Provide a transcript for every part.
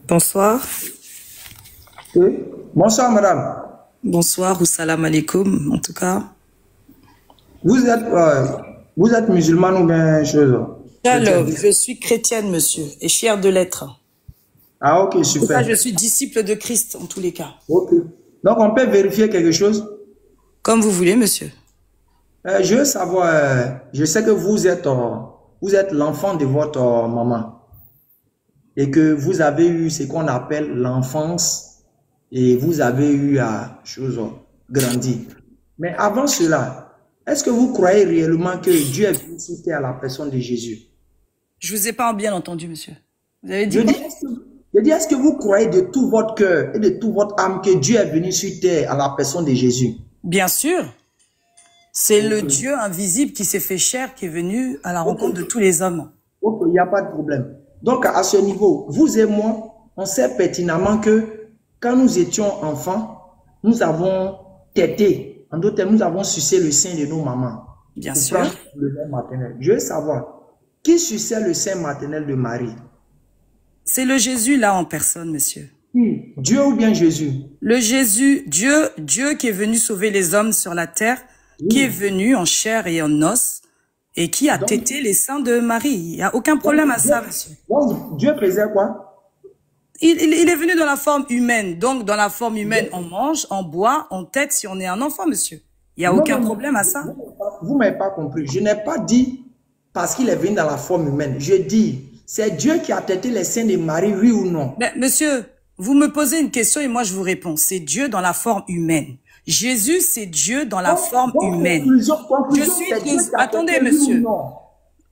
Bonsoir. Oui. Bonsoir, madame. Bonsoir ou salam alaikum, en tout cas. Vous êtes musulmane ou bien chose Alors, chrétienne? je suis chrétienne, monsieur, et chère de l'être. Ah, ok, En tout cas, super. je suis disciple de Christ, en tous les cas. Ok. Donc, on peut vérifier quelque chose? Comme vous voulez, monsieur. Je veux savoir, je sais que vous êtes l'enfant de votre maman et que vous avez eu ce qu'on appelle l'enfance et vous avez eu à grandir. Mais avant cela, est-ce que vous croyez réellement que Dieu est venu sur terre à la personne de Jésus? Je vous ai pas bien entendu, monsieur. Vous avez Je dit dis, quoi? est-ce que vous croyez de tout votre cœur et de toute votre âme que Dieu est venu sur terre à la personne de Jésus? Bien sûr. C'est le Ok. Dieu invisible qui s'est fait chair, qui est venu à la Ok. rencontre de tous les hommes. Ok, il n'y a pas de problème. Donc, à ce niveau, vous et moi, on sait pertinemment que quand nous étions enfants, nous avons tété. En d'autres termes, nous avons sucé le sein de nos mamans Bien pour sûr. prendre le lait maternel. Je veux savoir, qui suçait le sein maternel de Marie? C'est le Jésus là en personne, monsieur. Qui? Dieu ou bien Jésus? Le Jésus, Dieu qui est venu sauver les hommes sur la terre, qui est Oui. venu en chair et en os, et qui a Donc, tété les seins de Marie. Il n'y a aucun problème à ça, monsieur. Dieu faisait quoi? Il est venu dans la forme humaine. Donc, dans la forme humaine, on mange, on boit, on tète si on est un enfant, monsieur. Il n'y a Non, aucun non, non. problème à ça. Vous m'avez pas compris. Je n'ai pas dit parce qu'il est venu dans la forme humaine. Je dis, c'est Dieu qui a tété les seins de Marie, oui ou non? Mais, monsieur, vous me posez une question et moi je vous réponds. C'est Dieu dans la forme humaine. Jésus, c'est Dieu dans la forme humaine. Je Conclusion, suis... c'est Dieu qui a Attendez, tété, oui ou monsieur. non?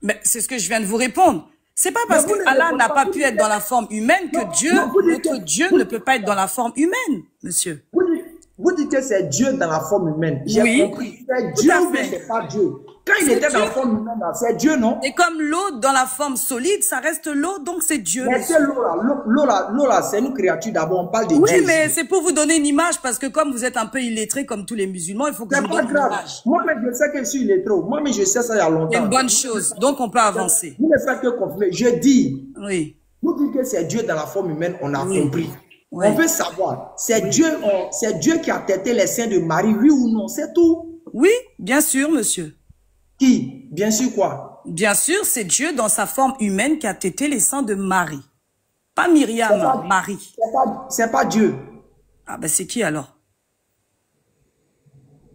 Mais c'est ce que je viens de vous répondre. C'est pas Mais parce vous que ne Allah répondez n'a pas. pas pu être dans la forme humaine que notre Dieu ne peut pas être dans la forme humaine, monsieur. Vous dites que c'est Dieu dans la forme humaine. J'ai Oui, compris. C'est tout Dieu à ou bien fait. c'est pas Dieu? Quand il C'est était dans la Dieu. forme humaine, là, c'est Dieu, non? Et comme l'eau dans la forme solide, ça reste l'eau, donc c'est Dieu, Mais c'est monsieur. l'eau là, c'est une créature d'abord. On parle de Oui, Dieu mais ici. c'est pour vous donner une image, parce que comme vous êtes un peu illettré comme tous les musulmans, il faut que je C'est vous pas donne une grave. image. Moi, mais je sais que je suis illettré. Moi, mais je sais ça il y a C'est une longtemps. bonne chose, donc on peut avancer. Vous ne faites que confirmer. Je dis, Oui, vous dites que c'est Dieu dans la forme humaine, on a oui, compris. oui. On veut savoir, c'est Dieu qui a tété les seins de Marie, oui ou non? C'est tout. Oui, bien sûr, monsieur. Qui? Bien sûr quoi? Bien sûr, c'est Dieu dans sa forme humaine qui a tété les seins de Marie. Pas C'est Myriam, pas, Marie. c'est pas Dieu. Ah ben c'est qui alors?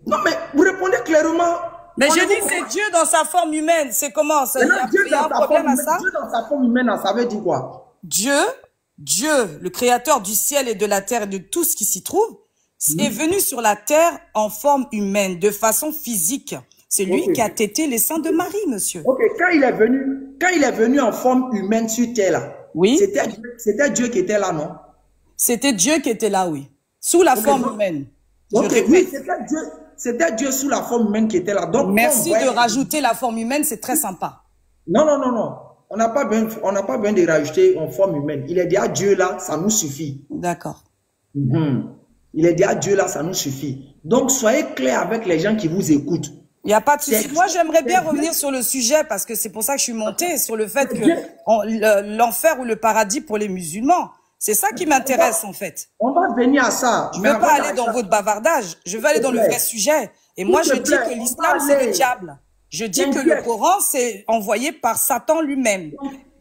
Non, mais vous répondez clairement. Mais On je ne dis vous c'est comprend Dieu dans sa forme humaine. C'est comment ça? pas. Maintenant, Il y a un problème à ça? Dieu dans sa forme humaine, là, ça veut dire quoi? Dieu, le créateur du ciel et de la terre et de tout ce qui s'y trouve, est venu sur la terre en forme humaine, de façon physique. C'est lui Ok. qui a tété les seins de Marie, monsieur. Ok, quand il est venu en forme humaine sur terre, là, Oui, c'était Dieu qui était là, non? c'était Dieu qui était là, oui. Sous la Ok, forme donc, humaine. Je ok, répète. oui, c'était Dieu sous la forme humaine qui était là. Donc, Merci on de voit- rajouter la forme humaine, c'est très sympa. Non, non, non, non. On n'a pas besoin de rajouter en forme humaine. Il est déjà Dieu là, ça nous suffit. D'accord. Mhm. Il est déjà Dieu là, ça nous suffit. Donc, soyez clair avec les gens qui vous écoutent. Il n'y a pas de souci. C'est- Moi, j'aimerais bien c'est- revenir sur le sujet parce que c'est pour ça que je suis montée, sur le fait c'est que Dieu. l'enfer ou le paradis pour les musulmans, c'est ça qui m'intéresse en fait. On va venir à ça. Je Mais ne veux pas avant aller dans d'aller- votre bavardage, je veux aller dans le vrai sujet. Et moi, S'il je te dis plaît, que on l'islam, va c'est le aller. diable. Je dis que le T'inquiète. Coran, c'est envoyé par Satan lui-même.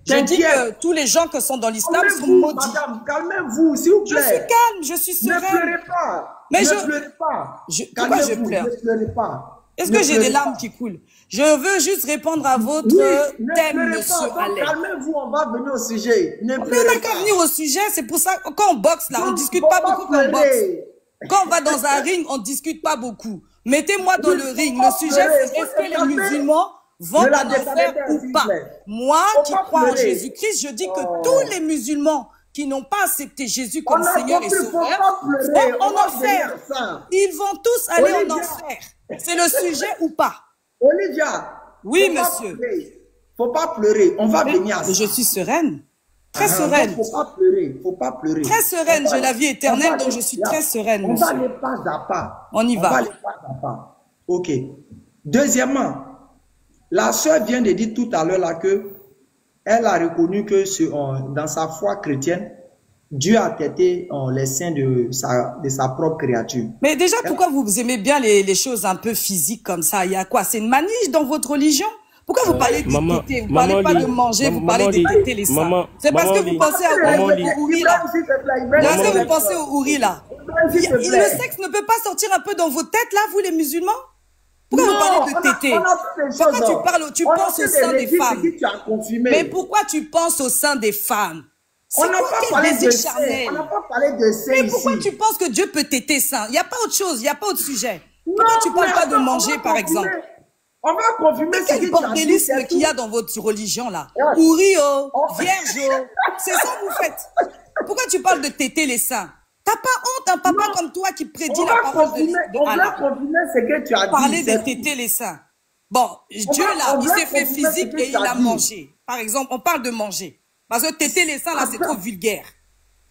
Je dis que T'inquiète. tous les gens qui sont dans l'islam sont Calmez-vous, maudits. madame, calmez-vous, s'il vous Je plaît. suis calme, je suis Ne sereine. pleurez pas. Mais ne je- pleurez pas. Pourquoi je Calmez-vous, pleure? ne pleurez pas. Est-ce Ne que j'ai pleurez des larmes pas. qui coulent? Je veux juste répondre à votre Oui, ne thème, pleurez monsieur pas. Donc, Allais. calmez-vous, on va venir au sujet. Ne Mais on pleurez n'a qu'à pas. venir au sujet, c'est pour ça, quand on boxe là, on Donc, discute faut pas beaucoup quand on boxe. pleurer. Quand on va dans un ring, on discute pas beaucoup. Mettez-moi dans Oui, le faut ring. pas Le sujet, pleurer, c'est faut est-ce que se les calmer. musulmans vont Ne la en enfer décalez pas, ou s'il vous pas? plaît. Moi Faut qui pas crois en pleurer. Jésus-Christ, je dis que Oh. tous les musulmans qui n'ont pas accepté Jésus On comme a Seigneur et compris, faut Sauveur pas pleurer. vont en On va enfer. venir à ça. Ils vont tous aller en Olivia. enfer. C'est le sujet ou pas? Olivia. Oui, faut pas monsieur. pleurer. Faut pas pleurer. On va venir à Mais ça. je suis sereine. Très Ah, sereine. donc, faut pas pleurer. Faut pas pleurer. Très sereine. On va- J'ai la vie on éternelle, va donc aller- je suis là, très sereine, On va monsieur. aller pas à pas. On y va. On va aller pas à pas. Ok. Deuxièmement, la sœur vient de dire tout à l'heure là que elle a reconnu que dans sa foi chrétienne, Dieu a tété les seins de sa propre créature. Mais déjà, pourquoi vous aimez bien les choses un peu physiques comme ça? Il y a quoi? C'est une maniche dans votre religion? Pourquoi vous parlez de tétés? Vous parlez pas de manger, vous parlez de tétés les seins. C'est parce que vous pensez au Ouri là. Est-ce que vous pensez au Ouri là? Le sexe ne peut pas sortir un peu dans vos têtes là, vous les musulmans? Pourquoi vous parlez de tétés? Pourquoi tu penses au sein des femmes? Mais pourquoi tu penses au sein des femmes? On n'a pas parlé de seins. On n'a pas parlé de seins. Mais pourquoi tu penses que Dieu peut téter ça? Il n'y a pas autre chose, il n'y a pas autre sujet. Pourquoi tu ne parles pas de manger, par exemple? On va confirmer ce que quel bordélisme qu'il y a dans votre religion, là? Ourio, vierge, c'est ça que vous faites. Pourquoi tu parles de téter les seins? T'as pas honte, un papa comme toi qui prédit la parole de Allah. On va confirmer ce que tu as dit. Parler de téter les seins. Bon, Dieu, là, il s'est fait physique et il a mangé. Par exemple, on parle de manger. Parce que téter les seins, là, c'est trop vulgaire.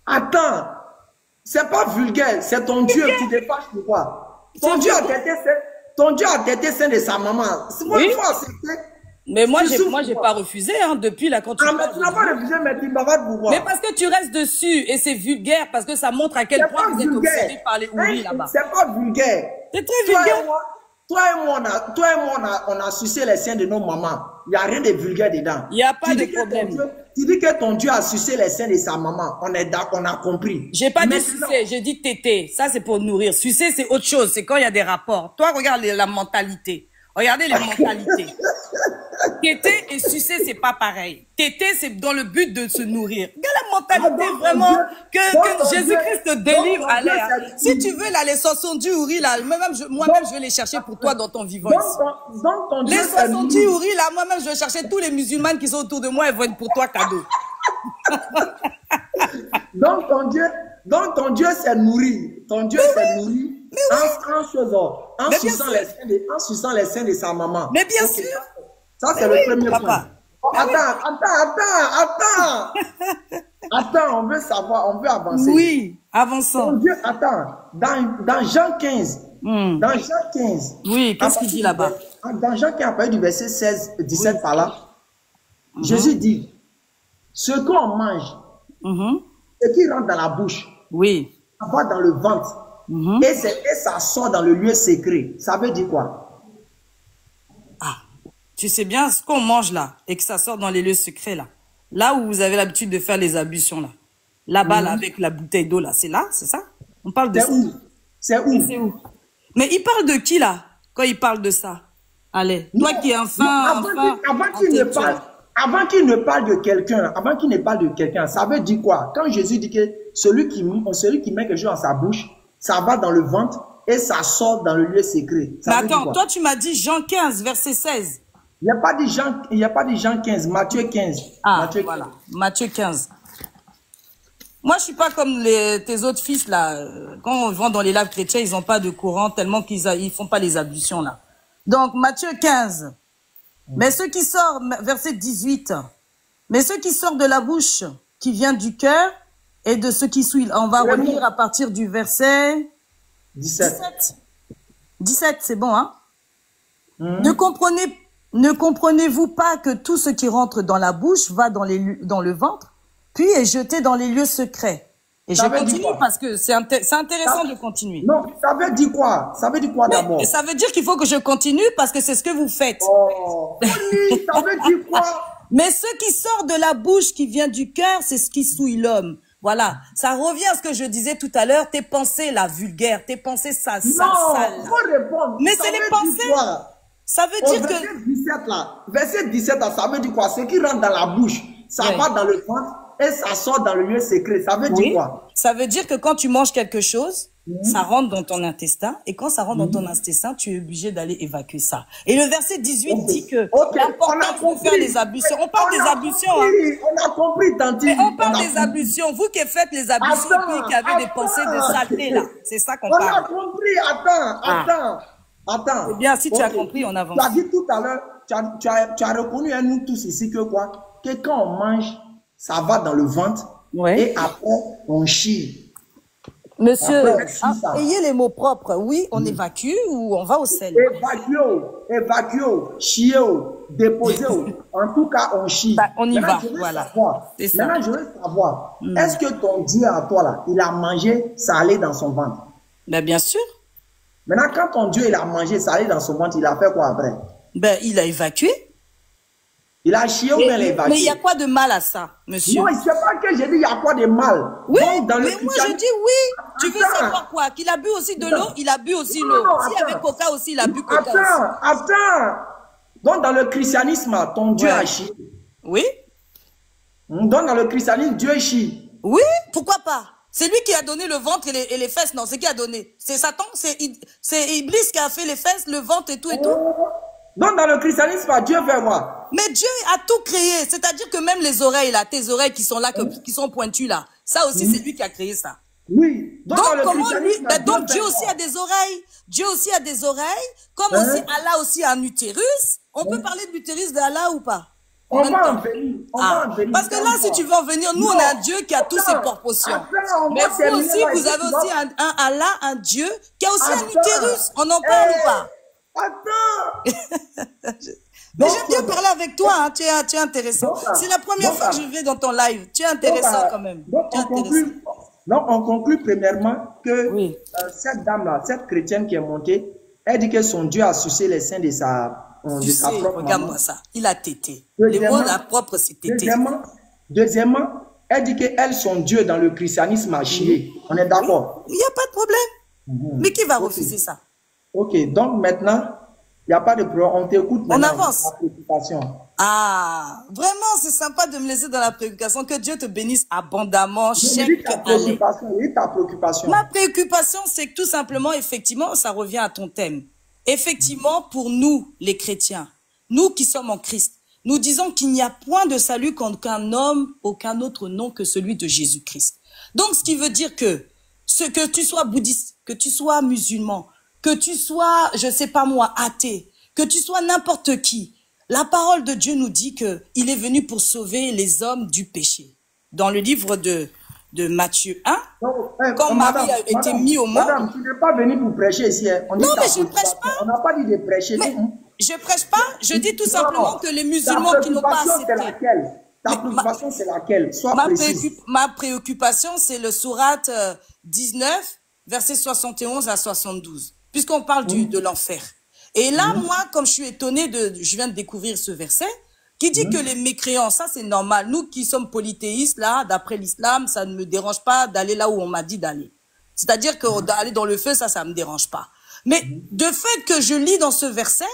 Attends, c'est pas vulgaire, c'est ton Dieu qui dépasse pourquoi. Ton Dieu a tété seins de sa maman. Oui. Mais moi, j'ai pas refusé, hein, depuis là, quand tu parles. Tu n'as pas refusé, mais tu m'avades pourquoi? Mais parce que tu restes dessus, et c'est vulgaire, parce que ça montre à quel point vous êtes obsédé par les ouris là-bas. C'est pas vulgaire. C'est très vulgaire. Toi et moi, on a sucé les seins de nos mamans. Il n'y a rien de vulgaire dedans. Il n'y a pas de problème. Tu dis que ton Dieu a sucé les seins de sa maman. On est d'accord, on a compris. J'ai pas dit sucer, j'ai dit téter. Ça, c'est pour nourrir. Sucer, c'est autre chose. C'est quand il y a des rapports. Toi, regarde la mentalité. Regardez les mentalités. Téter et sucer, c'est pas pareil. Téter, c'est dans le but de se nourrir. Regarde la mentalité vraiment que Jésus-Christ te délivre à l'air. Si tu veux, là, les 70 ouris, là, moi-même, je vais les chercher pour toi dans ton vivant ici. Les 70 ouris, là, moi-même, je vais chercher tous les musulmans qui sont autour de moi et vont être pour toi cadeau. Donc, ton Dieu s'est nourri. Ton Dieu s'est nourri en suçant les seins de sa maman. Mais bien sûr. Ça, c'est le premier point. Attends, on veut savoir, on veut avancer. Oui, avançons. Ton Dieu, attends, dans Jean 15, dans Jean 15. Oui, qu'est-ce qu'il dit là-bas? Dans Jean 15, à partir du verset 16, 17 par là, Jésus dit, ce qu'on mange, ce qui rentre dans la bouche, ça va dans le ventre, et ça sort dans le lieu secret. Ça veut dire quoi? Tu sais bien ce qu'on mange là, et que ça sort dans les lieux secrets là. Là où vous avez l'habitude de faire les ablutions là. Là-bas, là, avec la bouteille d'eau là, c'est là, c'est ça? On parle de ça. C'est où? Mais il parle de qui là, quand il parle de ça? Allez, toi qui es avant qu'il ne parle de quelqu'un, ça veut dire quoi? Quand Jésus dit que celui qui met quelque chose dans sa bouche, ça va dans le ventre et ça sort dans le lieu secret. Mais attends, toi tu m'as dit Jean 15, verset 16. Il n'y a pas dit Jean 15, Matthieu 15. Ah, Matthieu voilà, 15. Matthieu 15. Moi, je suis pas comme tes autres fils, là. Quand on va dans les laves chrétiens, ils n'ont pas de courant tellement qu'ils font pas les ablutions, là. Donc, Matthieu 15. Mais ce qui sort, verset 18. Mais ce qui sort de la bouche, qui vient du cœur, et de ce qui suit. On va relire à partir du verset 17. 17, c'est bon, hein? Ne comprenez-vous pas que tout ce qui rentre dans la bouche va dans le ventre, puis est jeté dans les lieux secrets? Et je continue parce que c'est intéressant de continuer. Non, ça veut dire quoi? Ça veut dire quoi d'abord? Ça veut dire qu'il faut que je continue parce que c'est ce que vous faites. Oh, oui, ça veut dire quoi? Mais ce qui sort de la bouche, qui vient du cœur, c'est ce qui souille l'homme. Voilà, ça revient à ce que je disais tout à l'heure, tes pensées là, vulgaires, tes pensées sales. Mais c'est les pensées. Ça veut dire que... Verset 17 là, ça veut dire quoi? Ce qui rentre dans la bouche, ça va dans le ventre et ça sort dans le lieu secret. Ça veut dire quoi? Ça veut dire que quand tu manges quelque chose, ça rentre dans ton intestin, et quand ça rentre dans ton intestin, tu es obligé d'aller évacuer ça. Et le verset 18 dit que l'important de faire les ablutions. On parle des ablutions. On a compris, Tanti. Mais on parle des ablutions. Vous qui faites les ablutions, qui avez des pensées de saleté, là. C'est ça qu'on parle. On a compris. Attends. Eh bien, si tu as compris, on avance. Tu as dit tout à l'heure, tu as reconnu à nous tous ici que quoi? Que quand on mange, ça va dans le ventre, et après, on chie. Monsieur, ayez les mots propres. Oui, on évacue ou on va au sel? Évacue, chier, déposer. En tout cas, on chie. Bah, on y Maintenant, va, voilà. C'est ça. Maintenant, je veux savoir, est-ce que ton Dieu à toi, là, il a mangé, ça allait dans son ventre? Ben, bien sûr. Maintenant, quand ton Dieu, il a mangé, ça allait dans son ventre, il a fait quoi après? Ben, il a évacué. Il a chié ou bien il a évacué? Mais il y a quoi de mal à ça, monsieur? Non, c'est pas que j'ai dit il y a quoi de mal. Oui, Donc, dans mais le moi je dis oui. Tu veux Attends. savoir quoi? Qu'il a bu aussi de l'eau, il a bu aussi Non, l'eau. non, S'il y avait attends. coca aussi, il a bu coca aussi. Attends. Donc, dans le christianisme, ton Dieu Ouais. a chié. Oui, Donc, dans le christianisme, Dieu chie. oui, pourquoi pas? C'est lui qui a donné le ventre et les fesses, non, c'est qui a donné? C'est Satan, c'est Iblis qui a fait les fesses, le ventre et tout et tout. Donc, dans le christianisme, Dieu fait quoi? Mais Dieu a tout créé, c'est-à-dire que même les oreilles là, tes oreilles qui sont là, qui sont pointues là, ça aussi c'est lui qui a créé ça. Oui. Donc, dans le comment lui, christianisme, donc Dieu fait aussi quoi? a des oreilles. Dieu aussi a des oreilles. Comme aussi Allah aussi a un utérus. On peut parler de l'utérus d'Allah ou pas? On va en venir. Parce que là, si tu veux en venir, nous, on a un Dieu qui a tous ses proportions. Mais vous aussi, vous avez aussi un Allah, un Dieu, qui a aussi un utérus. On en parle ou pas? Attends. Mais j'aime bien parler avec toi, hein. Tu es intéressant. C'est la première fois que je vais dans ton live. Tu es intéressant quand même. Donc, on conclut premièrement que Oui. cette dame-là, cette chrétienne qui est montée, elle dit que son Dieu a sucé les seins de sa propre regarde-moi maman. ça. Il a tété. Les mots, la propre, c'est tété. Deuxièmement, elle dit qu'elle, son Dieu, dans le christianisme, a chié. On est d'accord? Il n'y a pas de problème. Mais qui va refuser ça? Ok, donc maintenant, il n'y a pas de problème. On t'écoute maintenant. On avance. La préoccupation. Ah, vraiment, c'est sympa de me laisser dans la préoccupation. Que Dieu te bénisse abondamment. Ta préoccupation. Ma préoccupation, c'est que tout simplement, effectivement, ça revient à ton thème. Effectivement, pour nous, les chrétiens, nous qui sommes en Christ, nous disons qu'il n'y a point de salut qu'aucun homme, aucun autre nom que celui de Jésus-Christ. Donc, ce qui veut dire que tu sois bouddhiste, que tu sois musulman, que tu sois, je sais pas moi, athée, que tu sois n'importe qui, la parole de Dieu nous dit que il est venu pour sauver les hommes du péché. Dans le livre de Matthieu 1, quand Marie a été mise au monde. Madame, tu n'es pas venue pour prêcher ici. Hein. Non, mais je ne prêche pas. On n'a pas dit de prêcher. Mais je ne prêche pas. Je dis tout simplement que les musulmans qui n'ont pas accepté. Ta préoccupation, c'est laquelle? Sois précise. Ma préoccupation, c'est le sourate 19, versets 71 à 72. Puisqu'on parle de l'enfer. Et là, moi, comme je suis étonnée je viens de découvrir ce verset, qui dit que les mécréants, ça c'est normal. Nous qui sommes polythéistes, là, d'après l'islam, ça ne me dérange pas d'aller là où on m'a dit d'aller. C'est-à-dire que d'aller dans le feu, ça me dérange pas. Mais de fait que je lis dans ce verset,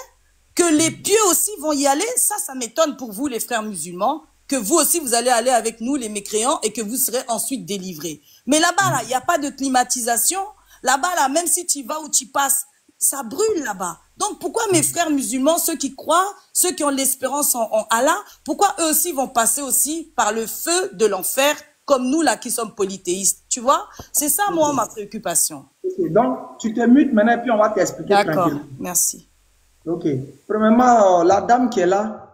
que les pieux aussi vont y aller, ça m'étonne pour vous, les frères musulmans, que vous aussi, vous allez aller avec nous, les mécréants, et que vous serez ensuite délivrés. Mais là-bas, là, il n'y a pas de climatisation. Là-bas, là, même si tu y vas ou tu passes, ça brûle là-bas. Donc, pourquoi mes frères musulmans, ceux qui croient, ceux qui ont l'espérance en Allah, pourquoi eux aussi vont passer aussi par le feu de l'enfer, comme nous là qui sommes polythéistes, tu vois? C'est ça, moi, ma préoccupation. Okay. Donc, tu te mutes maintenant et puis on va t'expliquer. D'accord, merci. Ok. Premièrement, la dame qui est là,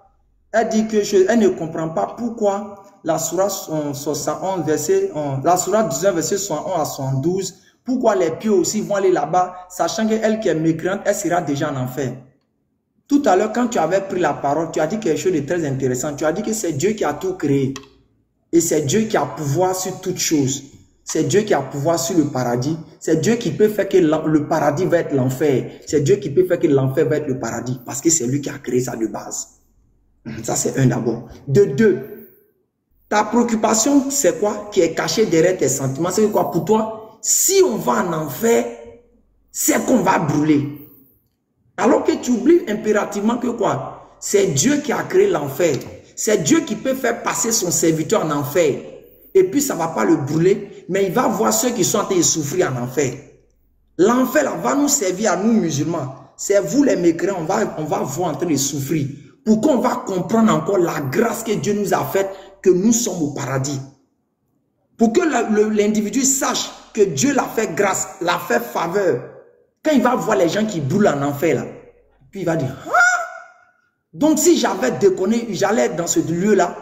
elle dit que elle ne comprend pas pourquoi la sourate 71, la sourate 19, verset 71 à 72, pourquoi les pieux aussi vont aller là-bas, sachant qu'elle qui est mécréante, elle sera déjà en enfer. Tout à l'heure, quand tu avais pris la parole, tu as dit quelque chose de très intéressant. Tu as dit que c'est Dieu qui a tout créé. Et c'est Dieu qui a pouvoir sur toutes choses. C'est Dieu qui a pouvoir sur le paradis. C'est Dieu qui peut faire que le paradis va être l'enfer. C'est Dieu qui peut faire que l'enfer va être le paradis. Parce que c'est lui qui a créé ça de base. Ça, c'est un d'abord. De deux, ta préoccupation, c'est quoi qui est caché derrière tes sentiments? C'est quoi pour toi? Si on va en enfer, c'est qu'on va brûler. Alors que tu oublies impérativement que quoi? C'est Dieu qui a créé l'enfer. C'est Dieu qui peut faire passer son serviteur en enfer. Et puis ça ne va pas le brûler, mais il va voir ceux qui sont en train de souffrir en enfer. L'enfer là va nous servir à nous musulmans. C'est vous les mécréants, on va voir en train de souffrir. Pour qu'on va comprendre encore la grâce que Dieu nous a faite, que nous sommes au paradis. Pour que l'individu sache que Dieu l'a fait grâce, l'a fait faveur. Quand il va voir les gens qui brûlent en enfer là, puis il va dire, ah! Donc si j'avais déconné, j'allais être dans ce lieu-là.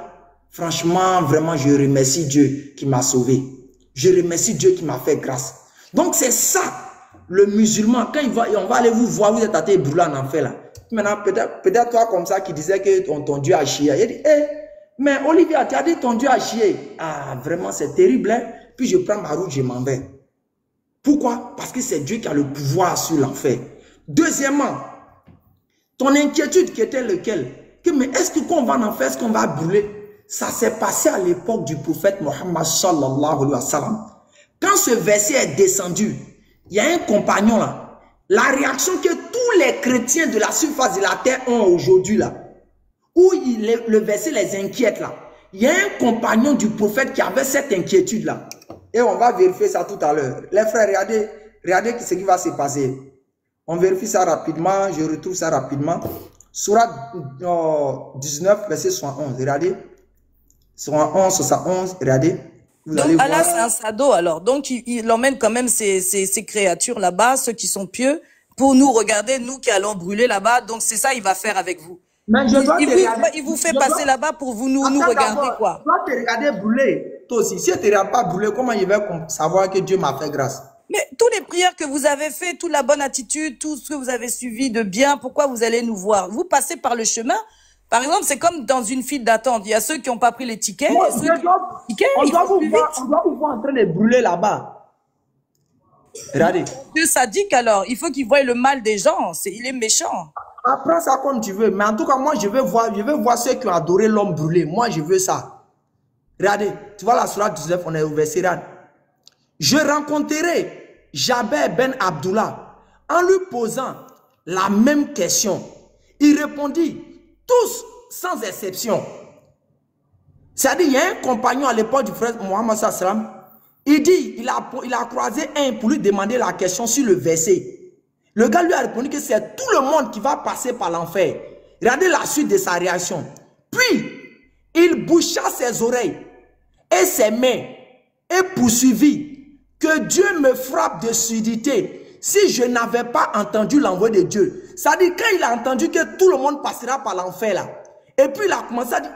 Franchement, vraiment, je remercie Dieu qui m'a sauvé. Je remercie Dieu qui m'a fait grâce. Donc c'est ça. le musulman, quand on va aller vous voir, vous êtes à terre brûlé en enfer là. Maintenant, peut-être toi comme ça qui disait que ton Dieu a chié. Il dit, mais Olivier, tu as dit ton Dieu a chié. Ah, vraiment, c'est terrible. Hein? Puis je prends ma route, je m'en vais. Pourquoi? Parce que c'est Dieu qui a le pouvoir sur l'enfer. Deuxièmement, ton inquiétude qui était lequel? Mais est-ce que quand on va en enfer, est-ce qu'on va brûler? Ça s'est passé à l'époque du prophète Mohammed sallallahu alayhi wa sallam. Quand ce verset est descendu, il y a un compagnon là. La réaction que tous les chrétiens de la surface de la terre ont aujourd'hui là, où le verset les inquiète là. Il y a un compagnon du prophète qui avait cette inquiétude là. Et on va vérifier ça tout à l'heure. Les frères, regardez ce qui va se passer. On vérifie ça rapidement, je retrouve ça rapidement. Sourate 19, verset 71, regardez. 71, 71, regardez. Vous allez Allah, c'est un sado alors. Donc, il emmène quand même ces créatures là-bas, ceux qui sont pieux, pour nous regarder, nous qui allons brûler là-bas. Donc, c'est ça il va faire avec vous. Mais il vous fait passer là-bas pour nous regarder quoi. Tu dois te regarder brûler, toi aussi. Si tu ne te regardes pas brûler, comment il va savoir que Dieu m'a fait grâce? Mais toutes les prières que vous avez fait, toute la bonne attitude, tout ce que vous avez suivi de bien, pourquoi vous allez nous voir? Vous passez par le chemin. Par exemple, c'est comme dans une file d'attente. Il y a ceux qui n'ont pas pris les tickets. On doit vous voir en train de brûler là-bas. Regardez. Dieu sadique alors. Il faut qu'il voie le mal des gens. Il est méchant. Apprends ça comme tu veux. Mais en tout cas, moi, je veux voir ceux qui ont adoré l'homme brûlé. Moi, je veux ça. Regardez. Tu vois la sourate 19, on est au verset. Je rencontrerai Jabir ben Abdullah en lui posant la même question. Il répondit, tous sans exception. C'est-à-dire, il y a un compagnon à l'époque du frère Mohammed sallam. Il dit, il a croisé un pour lui demander la question sur le verset. Le gars lui a répondu que c'est tout le monde qui va passer par l'enfer. Regardez la suite de sa réaction. Puis, il boucha ses oreilles et ses mains et poursuivit. Que Dieu me frappe de surdité si je n'avais pas entendu l'envoi de Dieu. C'est-à-dire quand il a entendu que tout le monde passera par l'enfer là. Et puis il a commencé à dire,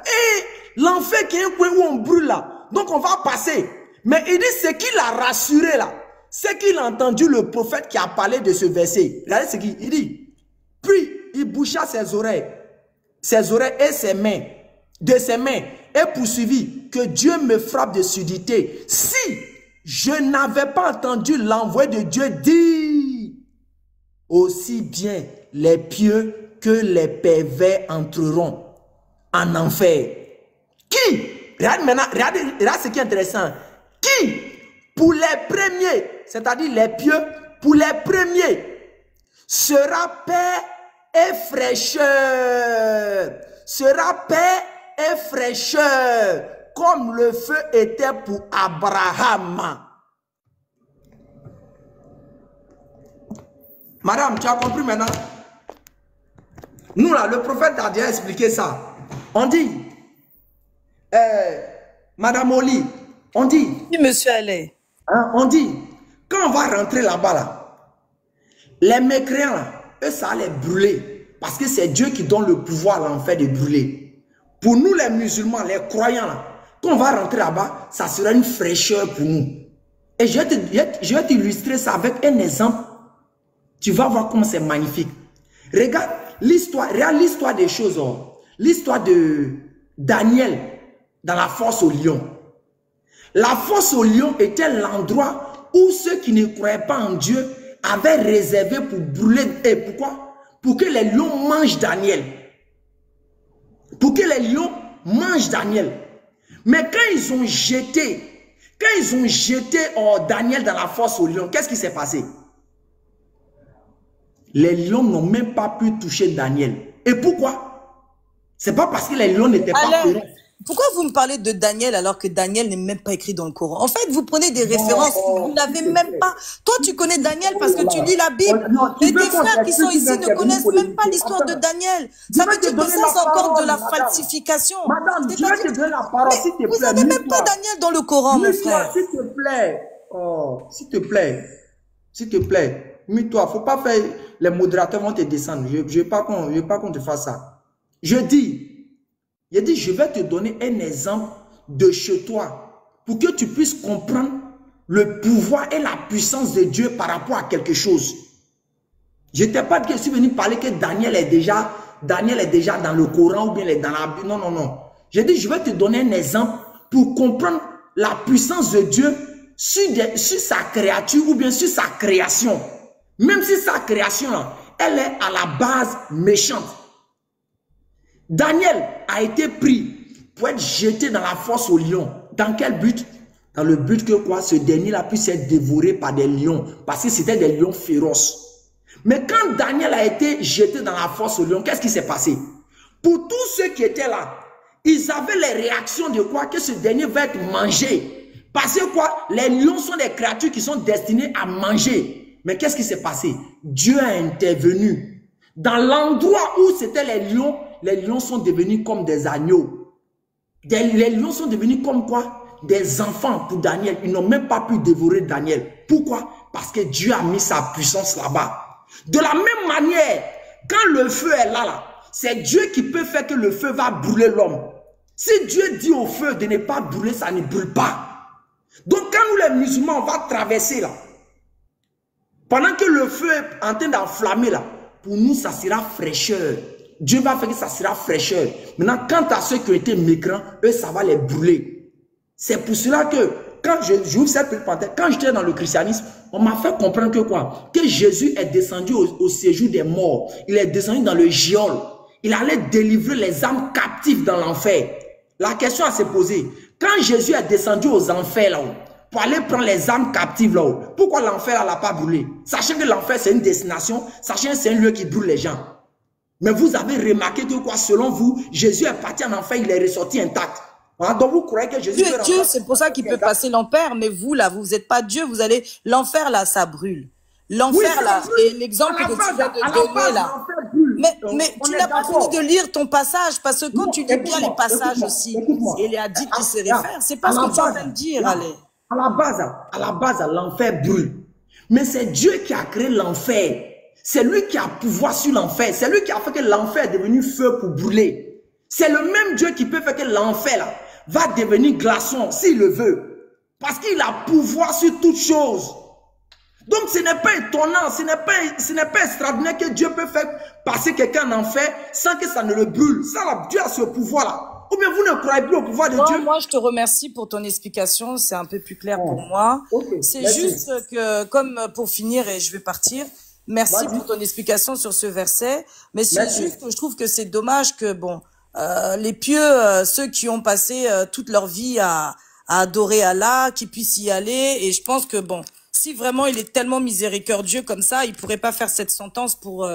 l'enfer qui est un coin où on brûle là. Donc on va passer. Mais il dit ce qui l'a rassuré là. C'est qu'il a entendu le prophète qui a parlé de ce verset. Regardez ce qu'il dit. Puis il boucha ses oreilles et ses mains, de ses mains, et poursuivit que Dieu me frappe de surdité. Si je n'avais pas entendu l'envoi de Dieu dire, aussi bien les pieux que les pervers entreront en enfer. Qui? Regarde maintenant, regarde ce qui est intéressant. Qui, pour les premiers, c'est-à-dire les pieux, pour les premiers, sera paix et fraîcheur. Sera paix et fraîcheur. Comme le feu était pour Abraham. Madame, tu as compris maintenant? Nous là, le prophète a déjà expliqué ça. On dit, Madame Oli, on dit... Oui, monsieur Allais. Hein, on dit, quand on va rentrer là-bas, là, les mécréants, là, eux, ça allait brûler. Parce que c'est Dieu qui donne le pouvoir à l'enfer de brûler. Pour nous, les musulmans, les croyants, là, quand on va rentrer là-bas, ça sera une fraîcheur pour nous. Et je vais t'illustrer ça avec un exemple. Tu vas voir comment c'est magnifique. Regarde l'histoire des choses. Oh. L'histoire de Daniel dans la fosse au lion. La fosse au lion était l'endroit où ceux qui ne croyaient pas en Dieu avaient réservé pour brûler. Et pourquoi? Pour que les lions mangent Daniel. Pour que les lions mangent Daniel. Mais quand ils ont jeté Daniel dans la fosse aux lions, qu'est-ce qui s'est passé? Les lions n'ont même pas pu toucher Daniel. Et pourquoi? C'est pas parce que les lions n'étaient pas féroces. Pourquoi vous me parlez de Daniel alors que Daniel n'est même pas écrit dans le Coran? En fait, vous prenez des références, vous n'avez même pas. Toi, tu connais Daniel parce que tu lis la Bible. Mais tes frères qui sont ici ne connaissent même pas l'histoire de Daniel. Ça veut dire que ça, c'est encore de la falsification. Madame, je vais te donner la parole, s'il te plaît. Vous n'avez même pas Daniel dans le Coran, mon frère. S'il te plaît. Oh, s'il te plaît. S'il te plaît. Mets-toi. Faut pas faire... Les modérateurs vont te descendre. Je ne veux pas qu'on te fasse ça. Je dis, je vais te donner un exemple de chez toi pour que tu puisses comprendre le pouvoir et la puissance de Dieu par rapport à quelque chose. Je n'étais pas que je suis venu parler que Daniel est déjà dans le Coran ou bien il est dans la Bible. Non, non, non. J'ai dit, je vais te donner un exemple pour comprendre la puissance de Dieu sur sa créature ou bien sur sa création. Même si sa création, là, elle est à la base méchante. Daniel a été pris pour être jeté dans la fosse aux lions. Dans quel but? Dans le but que quoi? Ce dernier-là puisse être dévoré par des lions. Parce que c'était des lions féroces. Mais quand Daniel a été jeté dans la fosse aux lions, qu'est-ce qui s'est passé? Pour tous ceux qui étaient là, ils avaient les réactions de quoi? Que ce dernier va être mangé. Parce que quoi? Les lions sont des créatures qui sont destinées à manger. Mais qu'est-ce qui s'est passé? Dieu a intervenu. Dans l'endroit où c'était les lions sont devenus comme des agneaux. Les lions sont devenus comme quoi? Des enfants pour Daniel. Ils n'ont même pas pu dévorer Daniel. Pourquoi? Parce que Dieu a mis sa puissance là-bas. De la même manière, quand le feu est là, c'est Dieu qui peut faire que le feu va brûler l'homme. Si Dieu dit au feu de ne pas brûler, ça ne brûle pas. Donc quand nous les musulmans, on va traverser là, pendant que le feu est en train d'enflammer là, pour nous, ça sera fraîcheur. Dieu va faire que ça sera fraîcheur. Maintenant, quant à ceux qui ont été mécrants, eux, ça va les brûler. C'est pour cela que, quand j'ouvre cette petite parenthèse, quand j'étais dans le christianisme, on m'a fait comprendre que quoi? Que Jésus est descendu au séjour des morts. Il est descendu dans le Géol. Il allait délivrer les âmes captives dans l'enfer. La question à se poser, quand Jésus est descendu aux enfers là-haut, pour aller prendre les âmes captives là-haut, pourquoi l'enfer n'a pas brûlé? Sachant que l'enfer c'est une destination, sachant que c'est un lieu qui brûle les gens. Mais vous avez remarqué que quoi, selon vous, Jésus est parti en enfer, il est ressorti intact. Hein? Donc vous croyez que Jésus Dieu, c'est pour ça qu'il peut passer l'enfer, mais vous là, vous n'êtes pas Dieu, vous allez, l'enfer là, ça brûle. L'enfer oui, là, et l'exemple que tu viens de donner là. Mais tu n'as pas fini de lire ton passage, parce que quand tu lis bien les passages aussi, et les hadiths qui se réfèrent, c'est pas ce que tu es en train de dire, allez. À la base, l'enfer brûle. Mais c'est Dieu qui a créé l'enfer. C'est lui qui a pouvoir sur l'enfer. C'est lui qui a fait que l'enfer est devenu feu pour brûler. C'est le même Dieu qui peut faire que l'enfer là va devenir glaçon s'il le veut. Parce qu'il a pouvoir sur toutes choses. Donc ce n'est pas étonnant, ce n'est pas extraordinaire que Dieu peut faire passer quelqu'un en enfer sans que ça ne le brûle. Ça là, Dieu a ce pouvoir-là. Ou bien vous ne croyez plus au pouvoir de Dieu? Moi, je te remercie pour ton explication. C'est un peu plus clair pour moi. Okay, c'est juste que, comme pour finir, et je vais partir, merci pour ton explication sur ce verset. Mais c'est juste que je trouve que c'est dommage que, bon, les pieux, ceux qui ont passé toute leur vie à adorer Allah, qu'ils puissent y aller. Et je pense que, bon, si vraiment il est tellement miséricordieux comme ça, il pourrait pas faire cette sentence pour